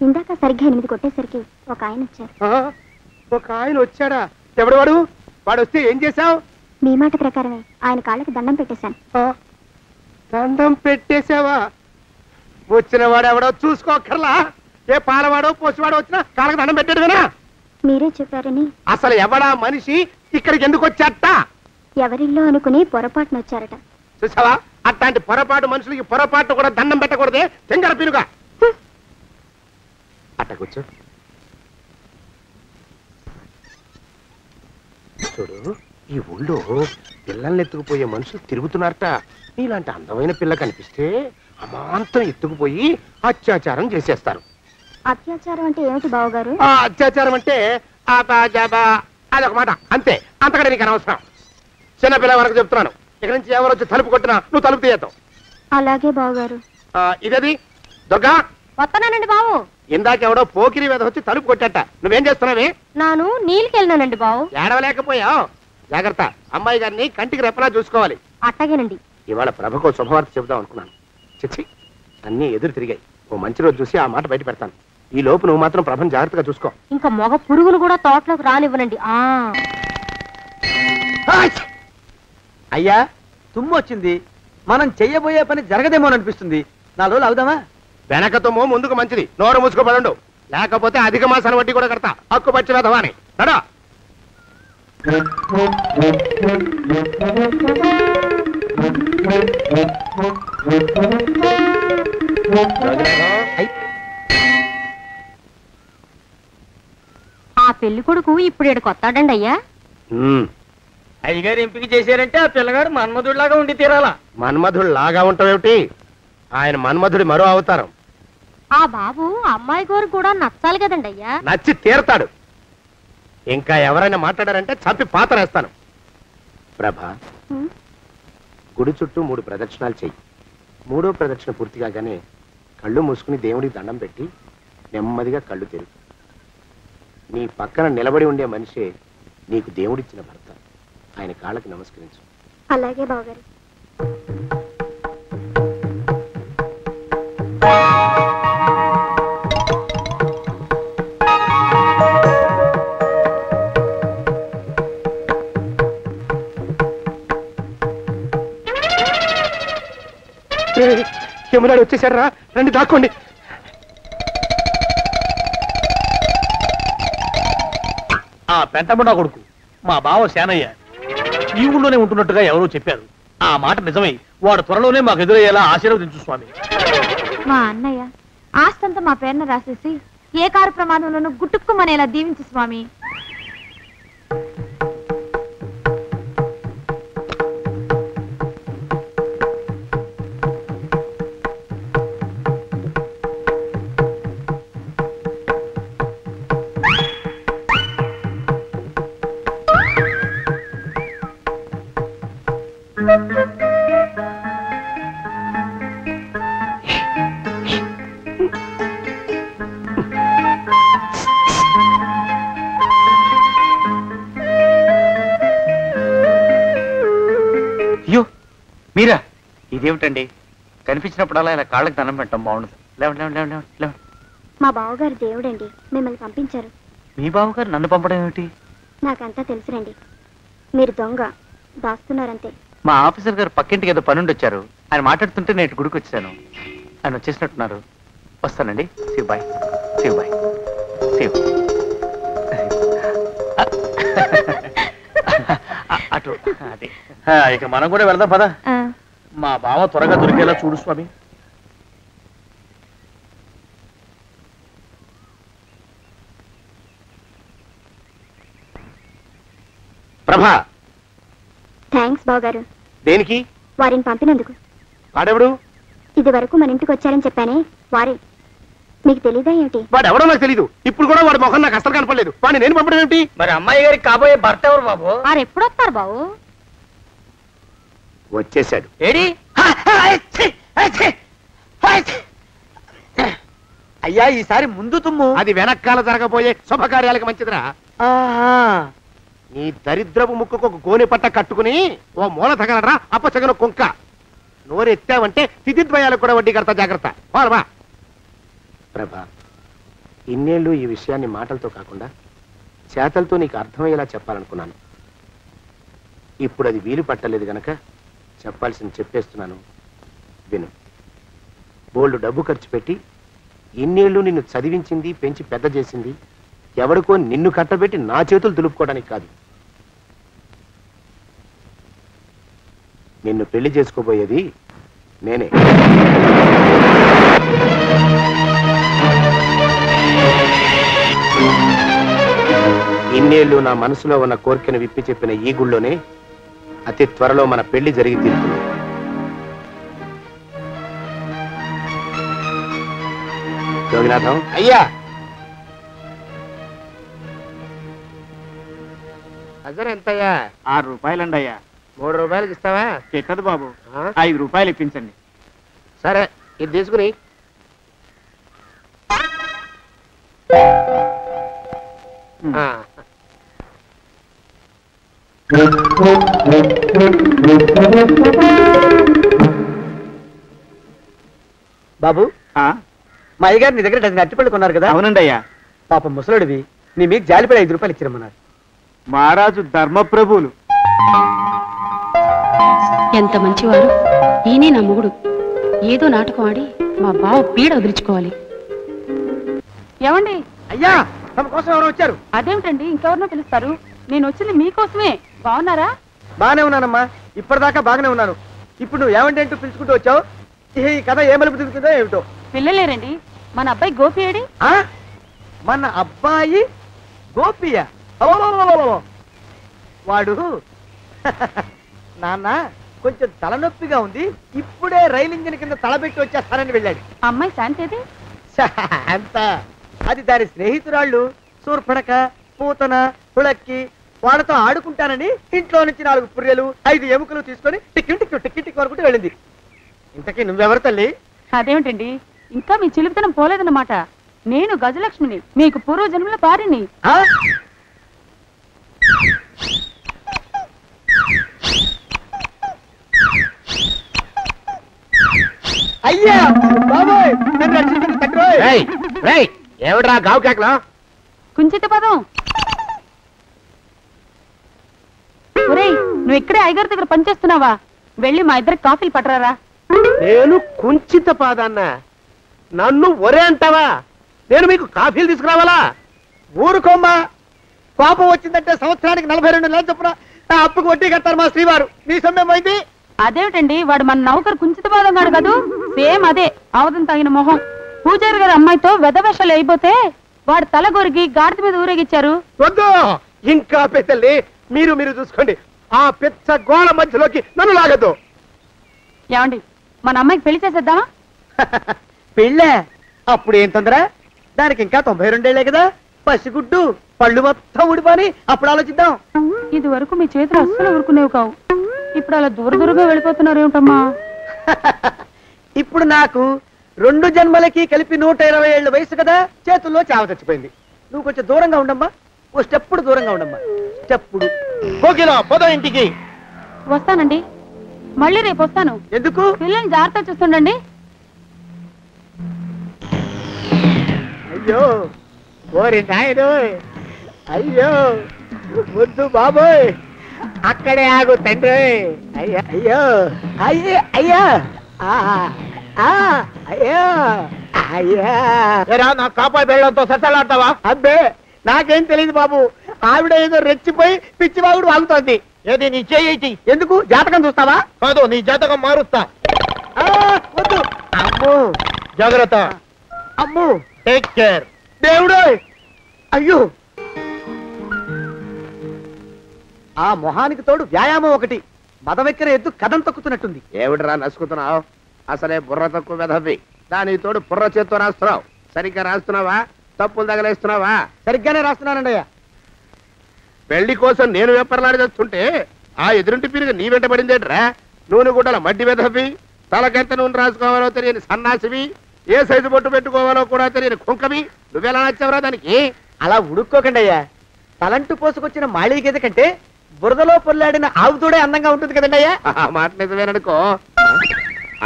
ఇందాక సరిగ్గా 8 కొట్టేసరికి ఒక ఆయన వచ్చారు. ఒక ఆయన వచ్చాడా? ఎవడు వాడు? వాడు వస్తే ఏం చేశావు? మీ మాట ప్రకారమే ఆయన కాళ్ళకి దండం పెట్టేశాను. దండం పెట్టేశావా? వచ్చిన వాడు ఎవడో చూసుకోకర్లా. ఏ పాలవాడో పోసివాడో వచ్చినా కాళ్ళకి దండం పెట్టాడువేనా? మీరే చెప్పారని. అసలు ఎవడా మనిషి ఇక్కడికి ఎందుకు వచ్చాట? ఎవరిల్లో అనుకుని పొరపాటున వచ్చారట. చూసావా, అట్లాంటి పొరపాటు మనుషులకి పొరపాటు కూడా దండం పెట్టకూడదే. తెంగర పినుగా అట్ట కూర్చో. చూడు, ఈ ఊళ్ళో పిల్లల్ని ఎత్తుకుపోయే మనుషులు తిరుగుతున్నారట. నీలాంటి అందమైన పిల్ల కనిపిస్తే అమాంతం ఎత్తుకుపోయి అత్యాచారం చేసేస్తారు. అత్యాచారం అంటే ఏమిటి బావగారు? అత్యాచారం అంటే అదొక మాట, అంతే. అంతకంటే నీకు అనవసరం. చిన్నపిల్ల వరకు చెప్తున్నాను. ఇక్కడి నుంచి ఎవరు వచ్చి తలుపు కొట్టినా నువ్వు తలుపు తీయతావు. అలాగే బావగారు. ఇదది దుర్గా. వస్తున్నానండి బావు. ఇందాకెవడో పోకిరి మీద వచ్చి తలుపు కొట్టట. నువ్వేం చేస్తున్నావే? నాను నీళ్ళకెళ్ళినానండి బావు. ఏడవలేకపోయావు. జాగ్రత్త, అమ్మాయి గారిని కంటికి రెప్పలా చూసుకోవాలి. అట్టగేనండి. ఇవాళ ప్రభకు శుభవార్త చెబుదాం అనుకున్నాను. చిచ్చి, అన్నీ ఎదురు తిరిగాయి. ఓ మంచి రోజు చూసి ఆ మాట బయట పెడతాను. ఈ లోపు నువ్వు మాత్రం ప్రభను జాగ్రత్తగా చూసుకో. ఇంకా మగ పురుగులు కూడా తోటలోకి రానివ్వనండి. అయ్యా, తుమ్ము వచ్చింది. మనం చెయ్యబోయే పని జరగదేమో అనిపిస్తుంది. 4 రోజులు అవుదామా? వెనకతోమో ముందుకు మంచిది. నోరు మూసుకోబడండు, లేకపోతే అధిక మాసాల వడ్డీ కూడా కడతా. హక్కు పచ్చి వెధవాని నడా. ఆ పెళ్లి కొడుకు ఇప్పుడు ఇక్కడికి వస్తాడండి అయ్యా. అయ్యగారు ఎంపిక చేశారంటే ఆ పిల్లగాడు మన్మధుడిలాగా ఉండి తీరాలా. మన్మధుడు లాగా ఉంటావేమిటి? ఆయన మన్మధుడి మరో అవతారం. ఆ బాబు అమ్మాయి గారు కూడా నచ్చాలి కదండి అయ్యా. నచ్చి తీరతాడు. ఇంకా ఎవరైనా మాట్లాడారంటే చంపి పాతరేస్తాను. ప్రభా, గుడి చుట్టూ 3 ప్రదక్షిణాలు చెయ్యి. 3వ ప్రదక్షిణ పూర్తి కాగానే కళ్ళు మూసుకుని దేవుడికి దండం పెట్టి నెమ్మదిగా కళ్ళు తెరుగు. నీ పక్కన నిలబడి ఉండే మనిషే నీకు దేవుడిచ్చిన భర్త. ఆయన కాళ్ళకి నమస్కరించు. అలాగే బావగారు. యమునాడు వచ్చేసాడు రా, రండి దాక్కోండి. ఆ పెంటముడా కొడుకు మా బావ శానయ్య ఈ ఊళ్ళోనే ఉంటున్నట్టుగా ఎవరో చెప్పారు. ఆ మాట నిజమై వాడు త్వరలోనే మాకు ఎదురయ్యేలా ఆశీర్వదించు స్వామి. మా అన్నయ్య ఆస్తంతా మా పేరున రాసేసి ఏ కారు ప్రమాదంలోనూ గుట్టుక్కుమనేలా దీవించు స్వామి. అయ్యో మీరా, ఇదేమిటండి? కనిపించినప్పుడల్లా ఇలా కాళ్ళకి దండం పెట్టడం బాగుండదు. లేవండి లేవండి లేవండి లేవండి. మా బావగారు దేవుడండి, మిమ్మల్ని పంపించారు. మీ బావగారు నన్ను పంపడం ఏమిటి? నాకంతా తెలుసురండి. మీరు దొంగ దాస్తున్నారంతే. మా ఆఫీసర్ గారు పక్కింటికి ఏదో పనుండి వచ్చారు. ఆయన మాట్లాడుతుంటే నేను గుడికి వచ్చాను. ఆయన వచ్చేసినట్టున్నారు. వస్తానండి. Shiv bye, Shiv bye, Shiv. అటు అదే. ఇక మనం కూడా వెళ్దాం పద. మా బావ త్వరగా దొరికేలా చూడు స్వామి. ప్రభా, థ్యాంక్స్ బావగారు. దేనికి? వారిని పంపినందుకు. వాడెవడు? ఇది వరకు మన ఇంటికి వచ్చారని చెప్పానే వారే. మీకు తెలీదా ఏమిటి? వాడెవడో నాకు తెలీదు. ఇప్పుడు కూడా వాడి మొహం నాకు అసలు కనపడలేదు. వాడిని నేను పంపడం ఏమిటి? మరి అమ్మాయి గారికి కాబోయే భర్త ఎవరు బాబు? వారు ఎప్పుడు వస్తారు బాబు? వచ్చేసాడు. ఏడి? అయ్యా, ఈసారి ముందు తుమ్ము. అది వెనక్కాల జరగబోయే శుభకార్యాలకు మంచిదిరా. నీ దరిద్రపు ముక్కుకు ఒక గోనె పట్ట కట్టుకుని ఓ మూల తగలరా అప్పచగన కుంక. నోరెత్తావంటే తిథిద్వయాలకు కూడా వడ్డీ కడతా, జాగ్రత్త. పోరమా ప్రభా, ఇన్నేళ్ళు ఈ విషయాన్ని మాటలతో కాకుండా చేతలతో నీకు అర్థమయ్యేలా చెప్పాలనుకున్నాను. ఇప్పుడు అది వీలు పట్టలేదు గనక చెప్పాల్సింది చెప్పేస్తున్నాను. విను. బోల్డు డబ్బు ఖర్చు పెట్టి ఇన్నేళ్ళు నిన్ను చదివించింది, పెంచి పెద్ద చేసింది ఎవడికో నిన్ను కట్టబెట్టి నా చేతులు దులుపుకోవడానికి కాదు. నిన్ను పెళ్లి చేసుకోబోయేది నేనే. ఇన్నేళ్ళు నా మనసులో ఉన్న కోరికను విప్పి చెప్పిన ఈ గుళ్ళోనే అతి త్వరలో మన పెళ్లి జరిగి తీరుతుంది. యోగినాథం అయ్యా, అజర్ ఎంతయ్యా? 6 రూపాయలండి అయ్యా. 3 రూపాయలకి ఇస్తావా? ఎక్కదు బాబు, 5 రూపాయలు ఇప్పించండి. సరే, ఇది తీసుకుని. బాబు, మా అయ్యగారు నీ దగ్గర డజన్ అరటిపళ్ళు కొన్నారు కదా? అవునండి అయ్యా. పాప ముసలుడివి, నీ మీకు జాలిపడి 5 రూపాయలు ఇచ్చిరమ్మన్నారు. మహారాజు ధర్మప్రభువులు. ఎంత మంచివారు. ఈయనే నా మొగుడు. ఏదో నాటకం ఆడి మా బావ పీడ వదిలించుకోవాలి. ఏమండి? అయ్యా, తమ కోసం ఎవరో వచ్చారు. అదేమిటండి, ఇంకెవరినో పిలుస్తారు? నేను వచ్చింది మీకోసమే. బాగున్నారా? బాగానే ఉన్నానమ్మా, ఇప్పటిదాకా బాగానే ఉన్నాను. ఇప్పుడు నువ్వు ఏమంటే అంటూ పిలుచుకుంటూ వచ్చావు. ఈ కథ ఏ మలుపు తిరుగుతుందో ఏమిటో. పిల్లలేరండి. మన అబ్బాయి గోపి ఏడి? మన అబ్బాయి గోపియా? వాడు నాన్న కొంచెం తలనొప్పిగా ఉంది, ఇప్పుడే రైలు ఇంజిన్ కింద తలబెట్టి వచ్చేస్తానని వెళ్ళాడు. అమ్మాయి శాంతేది? అంత అది దాని స్నేహితురాళ్ళు సూర్పడక, పూతన, పుళక్కి వాళ్ళతో ఆడుకుంటానని ఇంట్లో నుంచి 4 పుర్రెలు 5 ఎముకలు తీసుకొని టిక్కి వరకు వెళ్ళింది. ఇంతకీ నువ్వెవరు తల్లి? అదేమిటండి, ఇంకా మీ చిలుపుతనం పోలేదన్నమాట. నేను గజలక్ష్మిని, మీకు పూర్వజన్మల భార్యని. అయ్యా బాబోయ్ నన్ను రక్షించండి తండ్రి. ఏమిట్రా గావు కేకలో? కుంచిత పదం. ఒరేయ్ నువ్వు ఇక్కడే అయ్యగారి దగ్గర పనిచేస్తున్నావా? వెళ్ళి మా ఇద్దరికి కాఫీలు పట్టరారా. నేను కుంచిత పాదాన్న, నన్ను ఒరే అంటావా? నేను మీకు కాఫీలు తీసుకురావాలా? ఊరుకోమ్మా, కోపం వచ్చిందంటే సంవత్సరానికి 42 నెలలు చొప్పున ఆ అప్పుకు వడ్డీ కట్టారు మా శ్రీవారు. నీ సొమ్మేం పోయింది? అదేమిటండి, వాడు మన నౌకరు కుంచిత పాదం గాడు కదూ, సేమ్ అదే ఆవదం తగిన మొహం. పూజారి గారి అమ్మాయితో వెధవేషాలు అయిపోతే వాడు తల గొరిగి గాడిద మీద ఊరేగిచ్చారు. వద్దు, ఇంకా పెద్దల్ని మీరు మీరు చూసుకోండి. ఆ పెద్ద గోళ మధ్యలోకి నన్ను లాగద్దు. ఏమండి, మన అమ్మాయికి పెళ్లి చేసేద్దామా? పెళ్ళే? అప్పుడు ఏం తొందర? దానికి ఇంకా 92 కదా. పసిగుడ్డు పళ్ళు మొత్తం ఊడిపోని అప్పుడు ఆలోచిద్దాం. ఇది వరకు మీ చేతులు అస్సలు ఊరుకునేవి కావు, ఇప్పుడు అలా దూర దూరంగా వెళ్ళిపోతున్నారు ఏమిటమ్మా? ఇప్పుడు నాకు 2 జన్మలకి కలిపి 120 ఏళ్ళ వయసు కదా, చేతుల్లో చావ చచ్చిపోయింది. నువ్వు కొంచెం దూరంగా ఉండమ్మా, ఓ స్టెప్పుడు దూరంగా ఉండమ్మా. స్టెప్పుడు కోకిల పద ఇంటికి. వస్తానండి, మళ్ళీ రేపు వస్తాను. ఎందుకు? పిల్లల్ని జాగ్రత్త చూస్తుండండి. అయ్యో ఓరి నాయను, అయ్యో వద్దు బాబోయ్, అక్కడే ఆగు తండ్రి. అయ్యా అయ్యో అయ్యే అయ్యా అయ్యో అయ్యా. నా కాపాయి బెళ్ళంతో సత్తలాడతావా? అబ్బే నాకేం తెలియదు బాబు, ఆవిడ ఏదో రెచ్చిపోయి పిచ్చివాగుడు వాగుతోంది. ఏది నీ చేయి? ఎందుకు? జాతకం చూస్తావా? కాదు, నీ జాతకం మారుస్తా. వద్దు. అమ్మో జాగ్రత్త. అమ్మో టేక్ కేర్. దేవుడు. అయ్యో ఆ మొహానికి తోడు వ్యాయామం ఒకటి, మదవెక్కిన ఎద్దు కథం తొక్కుతున్నట్టుంది. ఏమిటిరా నసుకుతున్నావు? అసలే బుర్ర తక్కువ వెధవి, దాని తోడు బుర్ర చేత్తో రాస్తున్నావు. సరిగ్గా రాస్తున్నావా? తప్పులు తగలేస్తున్నావా? సరిగ్గానే రాస్తున్నానండి అయ్యా. పెళ్లి కోసం నేను వెప్పర్లాడి తెస్తుంటే ఆ ఎదురింటి పీరుగా నీ వెంట పడిందేట్రా? నూనె గుడ్డల మడ్డి వెధవి, తలకెంత నూనె రాసుకోవాలో తెలియని సన్నాసివి, ఏ సైజు బొట్టు పెట్టుకోవాలో కూడా తెలియని కుంకమి, నువ్వెలా నచ్చావురా దానికి? అలా ఉడుక్కోకండి అయ్యా. తలంటు పోసుకొచ్చిన మాళీ గేదె కంటే బురదలో పొల్లాడిన ఆవుతోడే అందంగా ఉంటుంది కదండి అయ్యా. ఆ మాట నిజమేననుకో.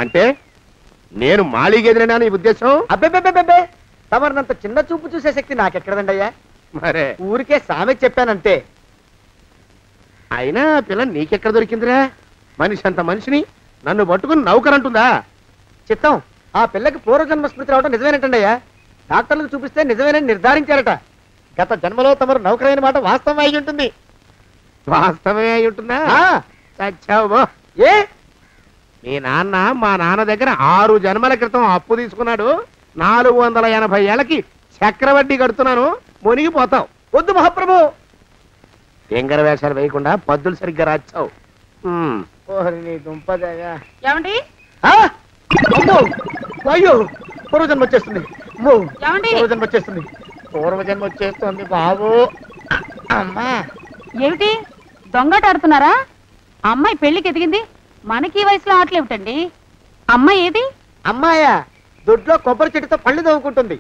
అంటే నేను మాళీగెదిరినా నీ ఉద్దేశం? అబ్బెబ్బెబ్బెబ్బే, తమరినంత చిన్న చూపు చూసే శక్తి నాకెక్కడదండి అయ్యా. మరే ఊరికే సామె చెప్పానంతే. అయినా పిల్ల నీకెక్కడ దొరికిందిరా? మనిషి అంత మనిషిని నన్ను పట్టుకుని నౌకరంటుందా? చిత్తం, ఆ పిల్లకి పూర్వజన్మ స్మృతి రావడం నిజమేనటండి అయ్యా. డాక్టర్లకు చూపిస్తే నిజమేనని నిర్ధారించారట. గత జన్మలో తమరు నౌకరైన మాట వాస్తవం అయి ఉంటుంది. వాస్తవమే అయి ఉంటుందా? చచ్చావు. ఏ మీ నాన్న మా నాన్న దగ్గర 6 జన్మల క్రితం అప్పు తీసుకున్నాడు. 480 ఏళ్ళకి చక్రవడ్డీ కడుతున్నాను, మునిగిపోతావు. వద్దు మహాప్రభు. ఎంగర వేషాలు వేయకుండా పద్దులు సరిగ్గా రాచావు. ఏమండి? అయ్యో పూర్వజన్మ వచ్చేస్తుంది. ఏమండి? పూర్వజన్మ వచ్చేస్తుంది. పూర్వజన్మ వచ్చేస్తుంది బాబు. అమ్మా ఏమిటి దొంగట ఆడుతున్నారా? అమ్మాయి పెళ్లికి ఎదిగింది, మనకి ఈ వయసులో ఆటలేమిటండి? అమ్మాయి ఏది? అమ్మాయా? దొడ్లో కొబ్బరి చెట్టుతో పళ్ళు తవ్వుకుంటుంది.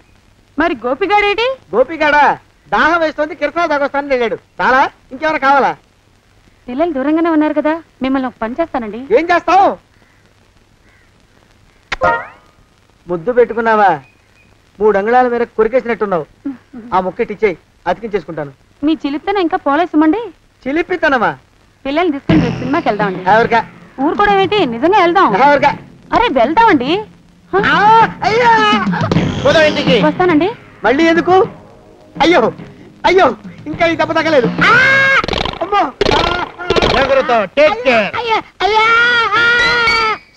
మరి గోపిగాడేటి? గోపిగాడ దాహం వేస్తుంది, కిరసా దాగొస్తానని వెళ్ళాడు. చాలా ఇంకేమైనా కావాలా? పిల్లలు దూరంగానే ఉన్నారు కదా, మిమ్మల్ని ఒక పని చేస్తానండి. ఏం చేస్తావు? ముద్దు పెట్టుకున్నావా? 3 అంగుళాల మేర కొరికేసినట్టున్నావు. ఆ ముక్కటిచ్చేయి, అతికించేసుకుంటాను. మీ చిలిపితనం ఇంకా పోలేసమండి. చిలిపితనమా? పిల్లల్ని తీసుకుని రేపు సినిమాకి వెళ్దామండి. ఎవరికా? ఊరు కూడా ఏంటి, నిజంగా వెళ్దాం. ఎవరికా? అరే వెళ్దామండి. వస్తానండి. మళ్ళీ ఎందుకు? అయ్యో అయ్యో, ఇంకా ఈ దెబ్బ తగ్గలేదు.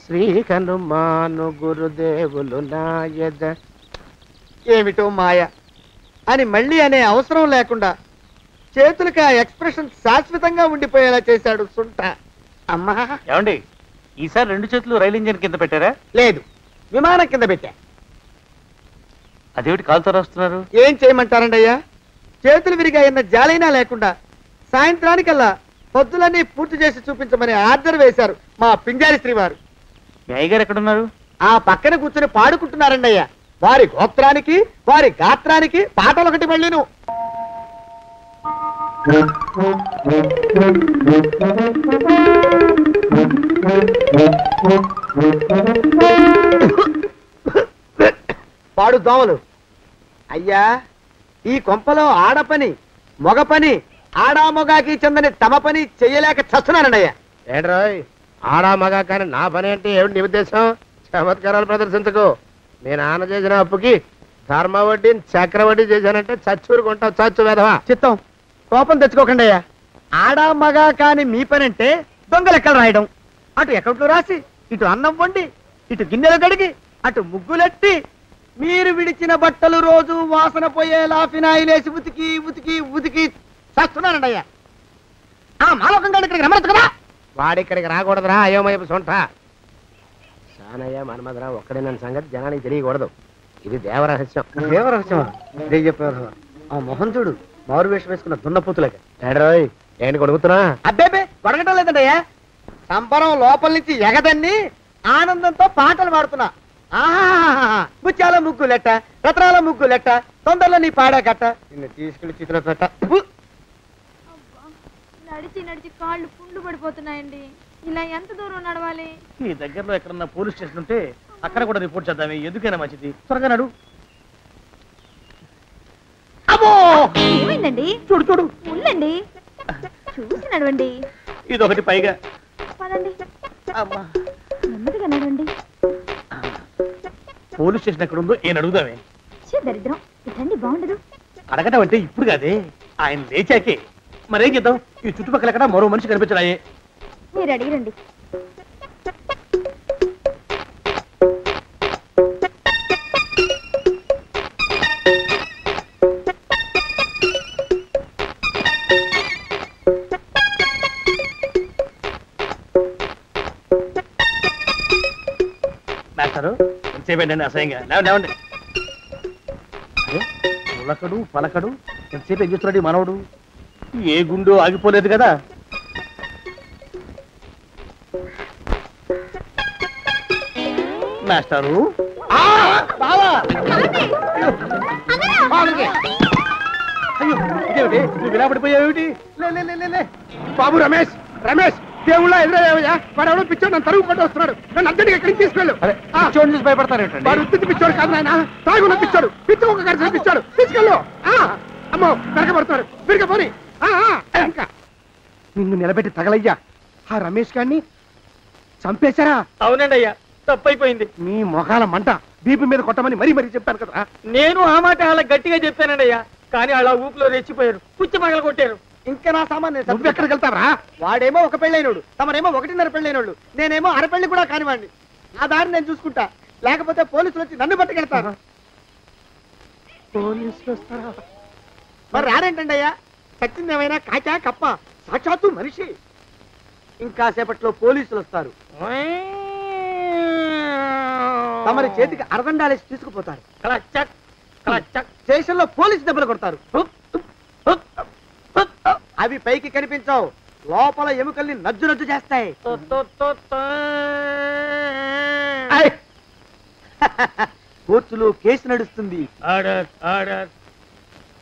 శ్రీకనుమాను గురుదేవులు నాయద. ఏమిటో మాయ అని మళ్ళీ అనే అవసరం లేకుండా చేతులకి ఆ ఎక్స్ప్రెషన్ శాశ్వతంగా ఉండిపోయేలా చేశాడు సుంట. అమ్మా ఏమండి, ఈసారి 2 చేతులు రైలు ఇంజిన్ కింద పెట్టారా? లేదు, విమానం కింద పెట్టా. అదేమిటి కాలుతో రాస్తున్నారు? ఏం చేయమంటారండి అయ్యా? చేతులు విరిగాయన్న జాలైనా లేకుండా సాయంత్రానికల్లా పొద్దులన్నీ పూర్తి చేసి చూపించమని ఆర్డర్ వేశారు మా పింజారి శ్రీవారు. మీ అయ్యగారు ఎక్కడున్నారు? ఆ పక్కన కూర్చొని పాడుకుంటున్నారండి అయ్యా. వారి గోత్రానికి వారి గాత్రానికి పాటలు ఒకటి మళ్ళీను. పాడు దోమలు. అయ్యా, ఈ కొంపలో ఆడపని మగ పని ఆడా మొగాకి చెందని తమ పని చెయ్యలేక చస్తున్నానండి అయ్యా. ఏంట్రోయ్ ఆడా మగా కానీ నా పని అంటే ఏమిటి నీ ఉద్దేశం? చమత్కారాలు ప్రదర్శించకు. మీ నాన్న చేసిన అప్పుకి ధర్మ వడ్డీని చక్రవడ్డీ చేశానంటే చచ్చూరుకుంటావు, చచ్చు వేధవా. చిత్తం, కోపం తెచ్చుకోకండి అయ్యా. ఆడా మగా కాని మీ పని అంటే దొంగ లెక్కలు రాయడం. అటు అకౌంట్లు రాసి, ఇటు అన్నం వండి, ఇటు గిన్నెలు కడిగి, అటు ముగ్గులెట్టి, మీరు విడిచిన బట్టలు రోజు వాసన పోయేలా ఫినాయిలేసి ఉతికి ఉతికి ఉతికి చేస్తున్నానండి అయ్యా. ఆ మాలోకం గారు ఇక్కడికి రమ్మచ్చు కదా. వాడిక్కడికి రాకూడదురా అయోమయపు సొంట. సానయ్య మన్మధరా ఒక్కడే నన్ను సంగతి జనానికి తెలియకూడదు. ఇది దేవరహస్యం. దేవరహస్యమా? ఇదే చెప్పారు. ఆ మొహం చూడు, మారు వేషం వేసుకున్న దున్నపోతులకి. ఏడ్రోయ్ ఏంటి కొడుకుతున్నా? అబ్బేబే కొడగటం లేదండయ్యా. సంబరం లోపల నుంచి ఎగదన్ని ఆనందంతో పాటలు పాడుతున్నా. ఆహా, ముత్యాల ముగ్గు లెట్ట, రత్నాల ముగ్గు లెట్ట, తొందరలో నీ పాడా కట్ట, నిన్ను తీసుకెళ్లి చిత్ర పెట్ట. నడిచి నడిచి కాళ్ళు పుండ్లు పడిపోతున్నాయండి. ఇలా ఎంత దూరం నడవాలి? ఈ దగ్గరలో ఎక్కడన్నా పోలీస్ స్టేషన్ ఉంటే అక్కడ కూడా రిపోర్ట్ చేద్దామే, ఎందుకైనా మంచిది. త్వరగా నడు. అమ్మో, ఏమైందండి? చూడు చూడు, ఉండండి, చూసి నడవండి. ఇదొకటి పైగా. పదండి, అమ్మా, నెమ్మదిగా నడవండి. పోలీస్ స్టేషన్ ఎక్కడ ఉందో ఏం అడుగుదామే. దరిద్రం, ఇటండి బాగుండదు. అడగటం అంటే ఇప్పుడు కాదే, ఆయన లేచాకే. మరేం చేద్దాం, ఈ చుట్టుపక్కల ఎక్కడ మరో మనిషి కనిపించడాయే. మీరు అడిగిరండి. మాస్టారు ఎంతసేపేంటండి అసహ్యంగా? లేవండి. అరే పులకడు పలకడు, ఎంతసేపు ఏం చేస్తున్నాడు ఈ మనవడు? ఏ గుండు ఆగిపోలేదు కదా. మాస్టారు అయ్యో, ఇదేమిటి నువ్వు ఇలా పడిపోయావేమిటి? లే. బాబు రమేష్, రమేష్ దేవుళ్ళ ఎదురయ్యా. వాడు ఎవడో పిచ్చోడు నన్ను తరుగు కొట్టి వస్తున్నాడు. నన్ను అద్దెకి ఎక్కడికి తీసుకెళ్ళు. పిచ్చోడిని చూసి భయపడతారేంటండి? వాడు ఉత్తి పిచ్చోడు కాదు నాయన, తాగున్న పిచ్చోడు. పిచ్చి ఒక కలిసి పిచ్చాడు. తీసుకెళ్ళు. అమ్మో వెనకబడుతున్నాడు. విరగపోని ఇంకా నిన్ను నిలబెట్టి తగలయ్యా. ఆ రమేష్ గారిని చంపేశారా? అవునండి అయ్యా, తప్పైపోయింది. మీ మొఖాల మంట బీపీ మీద కొట్టమని మరీ మరీ చెప్పాను కదా. నేను ఆ మాట అలా గట్టిగా చెప్పానండి అయ్యా, కానీ అలా ఊపిలో రెచ్చిపోయారు, పుచ్చి పగల కొట్టారు. ఇంకా నా సామాన్ నువ్వు ఎక్కడికి వెళ్తావరా? వాడేమో ఒక పెళ్ళైనోడు, తమరేమో 1.5 పెళ్ళైనోళ్ళు, నేనేమో అరపెళ్ళి కూడా కానివ్వండి. ఆ దారి నేను చూసుకుంటా, లేకపోతే పోలీసులు వచ్చి నన్ను పట్టుకెళ్తారు. పోలీసులు వస్తారా? మరి రారేంటండి అయ్యా, చచ్చింది ఏమైనా కాచా కప్ప, సాక్షాత్తు మనిషి. ఇంకా సేపట్లో పోలీసులు వస్తారు, తమరి చేతికి అరదండాలేసి తీసుకుపోతారు. స్టేషన్ లో పోలీసు దెబ్బలు కొడతారు. అవి పైకి కనిపించవు, లోపల ఎముకల్ని నజ్జు నజ్జు చేస్తాయి. కోర్టులో కేసు నడుస్తుంది.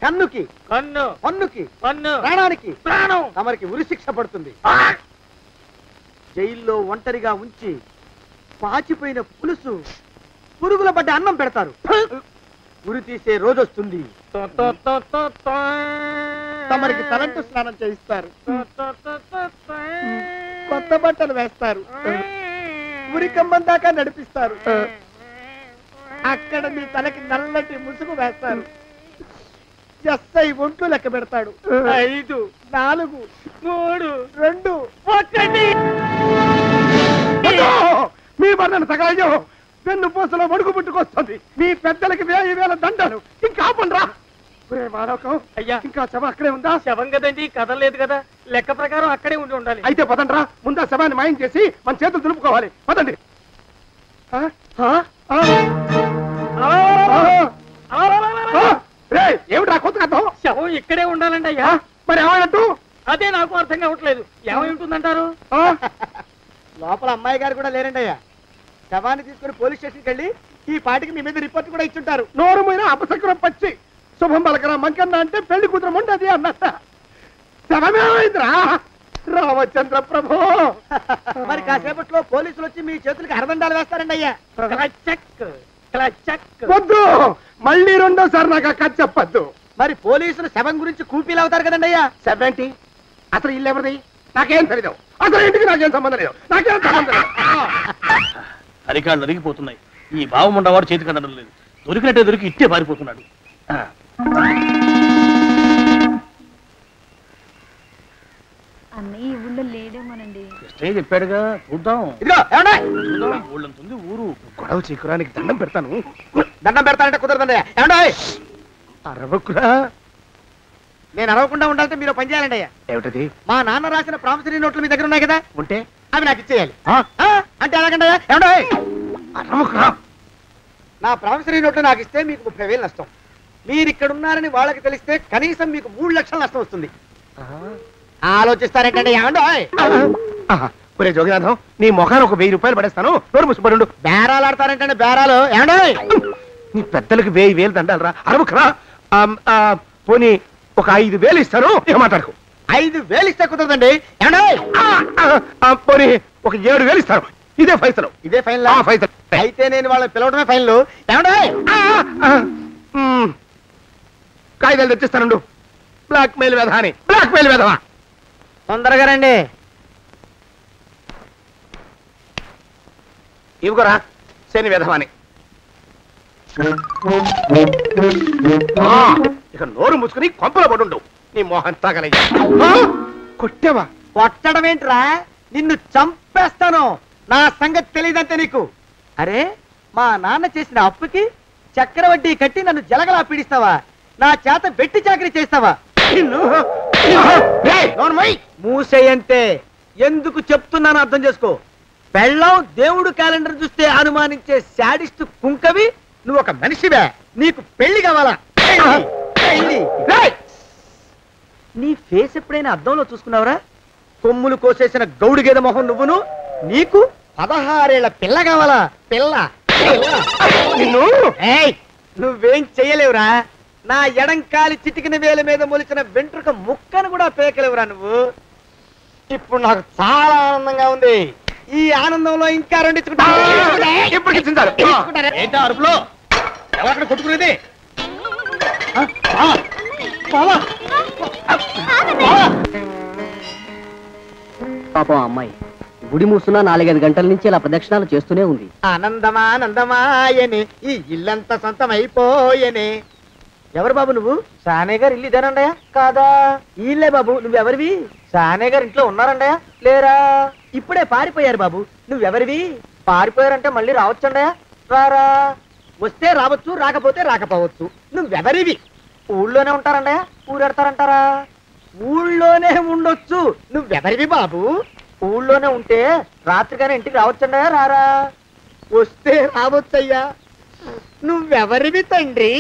కన్నుకి కన్ను, పన్నుకి పన్ను, ప్రాణానికి ప్రాణం. తమరికి ఉరి శిక్ష పడుతుంది. జైల్లో ఒంటరిగా ఉంచి పాచిపోయిన పులుసు, పురుగుల పడ్డ అన్నం పెడతారు. ఉరి తీసే రోజు వస్తుంది. తమరికి తలంటు స్నానం చేయిస్తారు, కొత్త బట్టలు వేస్తారు, ఉరి కంబం దాకా నడిపిస్తారు. అక్కడ మీ తలకి నల్లటి ముసుగు వేస్తారు. ఎస్ఐ ఒంట్లు లెక్క పెడతాడు. 5, 4, 3, 2, 1. మీ వర్ణన తగలయ్యో, పెన్ను పూసలో వడుగు పుట్టుకొస్తుంది. మీ పెద్దలకి 1000 దండలు. ఇంకా ఆపండ్రా. మాలోకం అయ్యా, ఇంకా శవం అక్కడే ఉందా? శవం కదండి, కదలేదు కదా, లెక్క ప్రకారం అక్కడే ఉండి ఉండాలి. అయితే పదండ్రా, ముందా శవాన్ని మాయం చేసి మన చేతులు దులుపుకోవాలి. పదండి. ఏమిట్రా కొత్త కథ? శవం ఇక్కడే ఉండాలండి అయ్యా. మరి ఏమన్నట్టు? అదే నాకు అర్థం కావట్లేదు. ఏమై ఉంటుందంటారు? లోపల అమ్మాయి గారు కూడా లేరండి అయ్యా. శవాన్ని తీసుకుని పోలీస్ స్టేషన్కి వెళ్ళి ఈ పాటికి మీ మీద రిపోర్ట్ కూడా ఇచ్చుంటారు. నోరు మీద అపసక్రం పచ్చి శుభం పలకరా మంకన్న అంటే పెళ్లి కూతురు ఉండదు అన్నట్ట. శవమేమైందిరా రామచంద్ర ప్రభు. మరి కాసేపట్లో పోలీసులు వచ్చి మీ చేతులకి అరదండాలు వేస్తారండి అయ్యా. వద్దు, మళ్ళీ రెండోసారి నాకు ఆ కథ చెప్పద్దు. మరి పోలీసులు శవం గురించి కూపీలు అవుతారు కదండి అయ్యా. 70 అసలు ఇల్లు ఎవరిది నాకేం తెలీదు. అసలు ఇంటికి నాకేం సంబంధం లేదు. నాకేం సంబంధం లేదు. అరికాళ్ళు అరిగిపోతున్నాయి. ఈ భావం ఉండవాడు చేతికి అందడం లేదు. దొరికినట్టే దొరికి ఇట్టే పారిపోతున్నాడు. అన్నయ్య ఈ ఊళ్ళో లేడేమోనండి. కృష్ణయ్య చెప్పాడుగా, చూద్దాం. ఇదిగో ఏమండే ఊళ్ళంతుంది ఊరు. గొడవ చీకురానికి దండం పెడతాను. దండం పెడతానంటే కుదరదండి. ఏమండే అరవకురా. నేను అరవకుండా ఉండాలంటే మీరు పని చేయాలండి అయ్యా. ఏమిటది? మా నాన్న రాసిన ప్రామిసరీ నోట్లు మీ దగ్గర ఉన్నాయి కదా, ఉంటే అవి నాకు ఇచ్చేయాలి. ఆ? అంటే ఎలాగండి అయ్యా? ఏమండే అరవకురా. నా ప్రామిసరీ నోట్లు నాకు ఇస్తే మీకు 30,000 నష్టం. మీరు ఇక్కడ ఉన్నారని వాళ్ళకి తెలిస్తే కనీసం మీకు 3 లక్షల నష్టం వస్తుంది. ఆలోచిస్తారేంటండి? ఏమండో ఒరే జోగినాథం, నీ మొఖాన్ని ఒక 1000 రూపాయలు పడేస్తాను. నోరు ముసుపడు. బేరాలు ఆడతారేంటండి? బేరాలు ఏమండో? నీ పెద్దలకు 1000 దండాలరా. అరవకురా. పోనీ ఒక 5,000 ఇస్తాను. ఏం మాట్లాడుకో. 5,000 ఇస్తే కుదరదండి. ఏమండో? పోనీ ఒక 7,000 ఇస్తాను. ఇదే ఫైసలు. ఇదే ఫైన్ ఫైసలు. అయితే నేను వాళ్ళని పిలవడమే ఫైన్లు. ఏమండో? కాగితాలు తెచ్చిస్తాను. బ్లాక్ మెయిల్ వెధవా అని. బ్లాక్ మెయిల్ వెధవా. తొందరగా రండి. ఇవిగోరా శని వెధవాని. ఇక నోరు మూసుకుని కొంపలో పడుండు. నీ మోహన్ తాగలయ్యా. కొట్టావా? కొట్టడం ఏంట్రా? నిన్ను చంపేస్తాను. నా సంగతి తెలియదంటే నీకు. అరే, మా నాన్న చేసిన అప్పుకి చక్రవడ్డీ కట్టి నన్ను జలగలా పీడిస్తావా? నా చేత వెట్టి చాకరీ చేస్తావా? మూసేయంటే ఎందుకు చెప్తున్నాను అర్థం చేసుకో. పెళ్ళం దేవుడు క్యాలెండర్ చూస్తే అనుమానించే శాడిస్ట్ కుంకవి నువ్వు ఒక మనిషివే. నీకు పెళ్లి కావాలా? పెళ్లి. నీ ఫేస్ ఎప్పుడైనా అద్దంలో చూసుకున్నావురా? కొమ్ములు కోసేసిన గౌడు గేదె మొహం నువ్వును. నీకు 16 ఏళ్ల పిల్ల కావాలా? పిల్ల. నువ్వేం చెయ్యలేవురా. నా ఎడంకాలి చిటికిన వేల మీద మొలిచిన వెంట్రుక ముక్కను కూడా పేకలేవురా నువ్వు. ఇప్పుడు నాకు చాలా ఆనందంగా ఉంది. ఈ ఆనందంలో ఇంకా రెండించుకుంటా. ఏంటా అరుపులో? ఎవరక్కడ కొట్టుకునేది? పాపం అమ్మాయి గుడి మూసున్న 4-5 గంటల నుంచి ఇలా ప్రదక్షిణాలు చేస్తూనే ఉంది. ఆనందమానందమాయని ఈ ఇల్లంతా సొంతమైపోయని. ఎవరు బాబు నువ్వు? సానే గారు ఇల్లు ఇదేనండయా? కాదా? ఇల్లే బాబు. నువ్వెవరివి? సానే గారు ఇంట్లో ఉన్నారండయా? లేరా? ఇప్పుడే పారిపోయారు బాబు. నువ్వెవరివి? పారిపోయారంటే మళ్ళీ రావచ్చండయా? రారా. వస్తే రావచ్చు, రాకపోతే రాకపోవచ్చు. నువ్వెవరివి? ఊళ్ళోనే ఉంటారండయా? ఊరెడతారంటారా? ఊళ్ళోనే ఉండొచ్చు. నువ్వెవరివి బాబు? ఊళ్ళోనే ఉంటే రాత్రిగానే ఇంటికి రావచ్చండయా? రారా. వస్తే రావచ్చయ్యా. నువ్వెవరివి తండ్రి?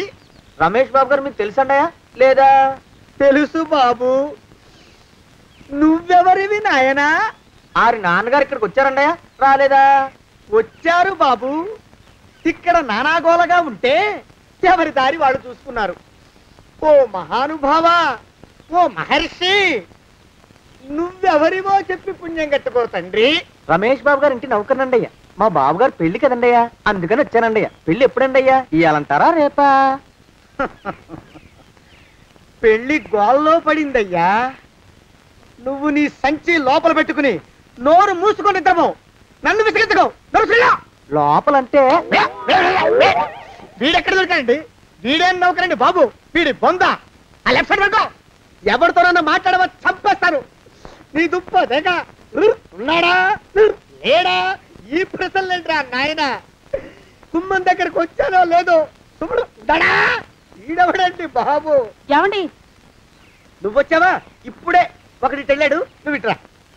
రమేష్ బాబు గారు మీకు తెలుసండయా? లేదా? తెలుసు బాబు. నువ్వెవరివి నాయనా? ఆరి నాన్నగారు ఇక్కడికి వచ్చారండయా? రాలేదా? వచ్చారు బాబు. ఇక్కడ నానాగోలగా ఉంటే ఎవరి దారి వాళ్ళు చూసుకున్నారు. ఓ మహానుభావా, ఓ మహర్షి, నువ్వెవరివో చెప్పి పుణ్యం కట్టుకో తండ్రి. రమేష్ బాబు గారు ఇంటి నౌకర్నండయ్యా. మా బాబు గారు పెళ్లి కదండయ్యా, అందుకని వచ్చానండయ్యా. పెళ్లి ఎప్పుడండయ్యా? ఇయ్యాలంటారా రేపా? పెళ్లి గోల్లో పడిందయ్యా. నువ్వు నీ సంచి లోపల పెట్టుకుని నోరు మూసుకొని నిద్రపో. నన్ను విసిగించుకో. లోపలంటే వీడెక్కడ దొరికాడండి? వీడేం నౌకరండి బాబు, వీడి బొంద. ఆ లెఫ్ట్ సైడ్ పెట్టుకో. ఎవరితోనన్నా మాట్లాడవా చంపేస్తాను. నీ దుప్ప దేగ ఉన్నాడా లేడా? ఈ ప్రశ్నలేంట్రా నాయన. కుమ్మం దగ్గరకు వచ్చానో లేదో చూడు. దడా ఈడవడండి బాబు. ఏమండి? నువ్వొచ్చావా? ఇప్పుడే ఒకటి వెళ్ళాడు. నువ్వు ఇట్రా.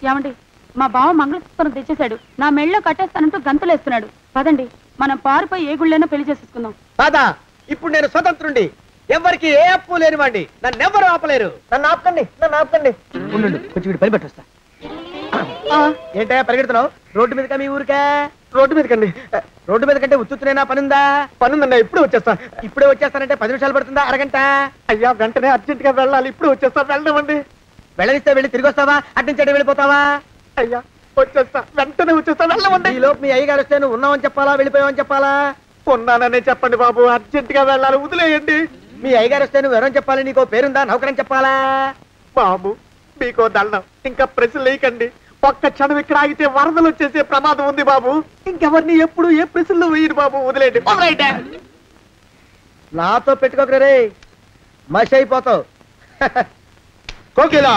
ఏమండి, మా బావ మంగళసూత్రం తెచ్చేశాడు. నా మెళ్ళో కట్టేస్తానంటూ గంతులేస్తున్నాడు. పదండి, మనం పారిపోయి ఏ గుళ్ళైనా పెళ్లి చేసేసుకుందాం. కాదా? ఇప్పుడు నేను స్వతంత్రుండి, ఎవరికి ఏ అప్పు లేనివ్వండి. నన్ను ఎవరు ఆపలేరు. నన్ను ఆపకండి, నన్ను ఆపకండి. ఉండు, కొంచెం వీడి పని పెట్టొస్తా. ఏంటా పరిగెడుతున్నావు? రోడ్డు మీదకా మీ ఊరికా? రోడ్డు మీదకండి. రోడ్డు మీద కంటే ఉత్తునేనా? పనుందా? పనుందన్నా. ఇప్పుడే వచ్చేస్తా. ఇప్పుడే వచ్చేస్తానంటే 10 నిమిషాలు పడుతుందా? అరగంట? అయ్యా వెంటనే అర్జెంట్ గా వెళ్ళాలి. ఇప్పుడు వచ్చేస్తా. వెళ్ళమండి. వెళ్ళనిస్తే వెళ్ళి తిరిగి వస్తావా? అడ్డించండి వెళ్ళిపోతావా? అయ్యా వచ్చేస్తా, వెంటనే వచ్చేస్తా. వెళ్ళమండి. ఈ లోపు మీ అయ్యగారు వస్తే నువ్వు ఉన్నావని చెప్పాలా, వెళ్ళిపోయావని చెప్పాలా? ఉన్నాననే చెప్పండి బాబు, అర్జెంట్ గా వెళ్ళాలి, వదిలేయండి. మీ అయ్యగారు వస్తే నువ్వు ఎవరని చెప్పాలి? నీకో పేరుందా? నౌకరని చెప్పాలా? బాబు మీకో దండం, ఇంకా ప్రశ్నలు వేయకండి. ఒక్క క్షణం ఇక్కడ ఆగితే వరదలు వచ్చేసే ప్రమాదం ఉంది బాబు. ఇంకెవరిని ఎప్పుడు ఏ ప్రశ్నలు వేయరు బాబు, వదిలేయండి. నాతో పెట్టుకోకరే రే, మషి అయిపోతావు. కోకిలా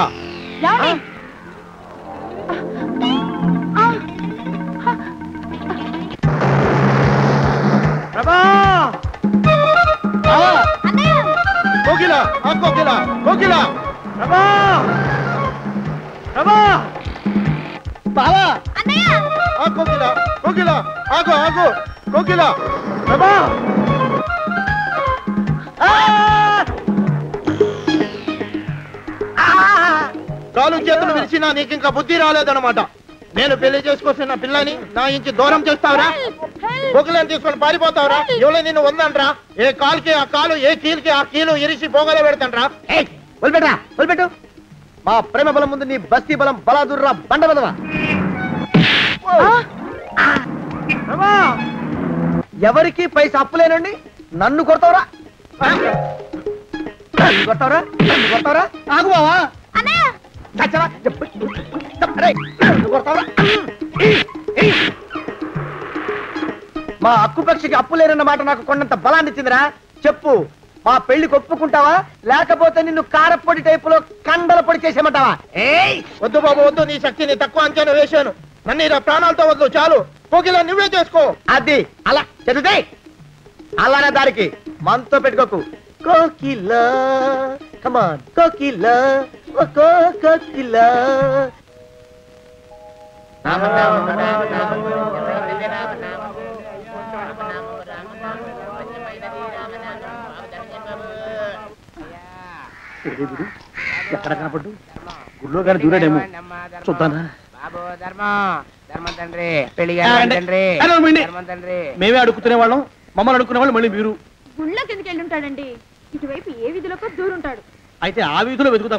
కోకిలా కోకిలా కోకిలా బావా కోకిలా కోకిలా ఆగు ఆగు కోకిలా కాలు చేతులు విరిచినా నీకు ఇంకా బుద్ధి రాలేదన్నమాట. నేను పెళ్లి చేసుకొస్తున్న పిల్లని నా ఇంచి దూరం చేస్తావురా? బొగ్గులను తీసుకొని పారిపోతావురా? ఎవరో నిన్ను ఉందంట్రా? ఏ కాలుకి ఆ కాలు, ఏ కీలుకి ఆ కీలు ఇరిచి బొగలో పెడతాంట్రా? వదిలిపెట్టరా, వదిలిపెట్టు. మా ప్రేమ బలం ముందు నీ బస్తీ బలం బలాదుర్రా బండ బలవా. ఎవరికి పైసా అప్పులేనండి నన్ను కొడతావురా? కొడతావురా? కొడతావురా? ఆగు బావా. మా అక్కుపక్షికి అప్పు లేరన్న మాట నాకు కొండంత బలాన్ని ఇచ్చిందిరా. చెప్పు, మా పెళ్లికి ఒప్పుకుంటావా లేకపోతే నిన్ను కారపొడి టైపులో కండల పొడి చేసేమంటావా? వద్దు బాబు వద్దు, నీ శక్తిని తక్కువ అంచనా వేశాను. నన్ను ఇలా ప్రాణాలతో వద్దు, చాలు. కోకిలా నువ్వే చేసుకో. అది అలా చదివితే అలానే దారికి మనతో పెట్టుకోకు. కోకిలా కమాన్ కోకిలా కోకిలా. ఎక్కడ కనపడ్డు? గుళ్ళో గాని దూరాడేమో, చూద్దానా? మేమే అడుగుతునే వాళ్ళం, మమ్మల్ని అడుక్కునే వాళ్ళు మళ్ళీ మీరు. గుళ్ళకి ఎందుకు వెళ్ళి ఉంటాడండి? ఇటువైపు ఏ వీధిలోకి దూరుంటాడు. అయితే ఆ వీధిలో వెతుకుతాం.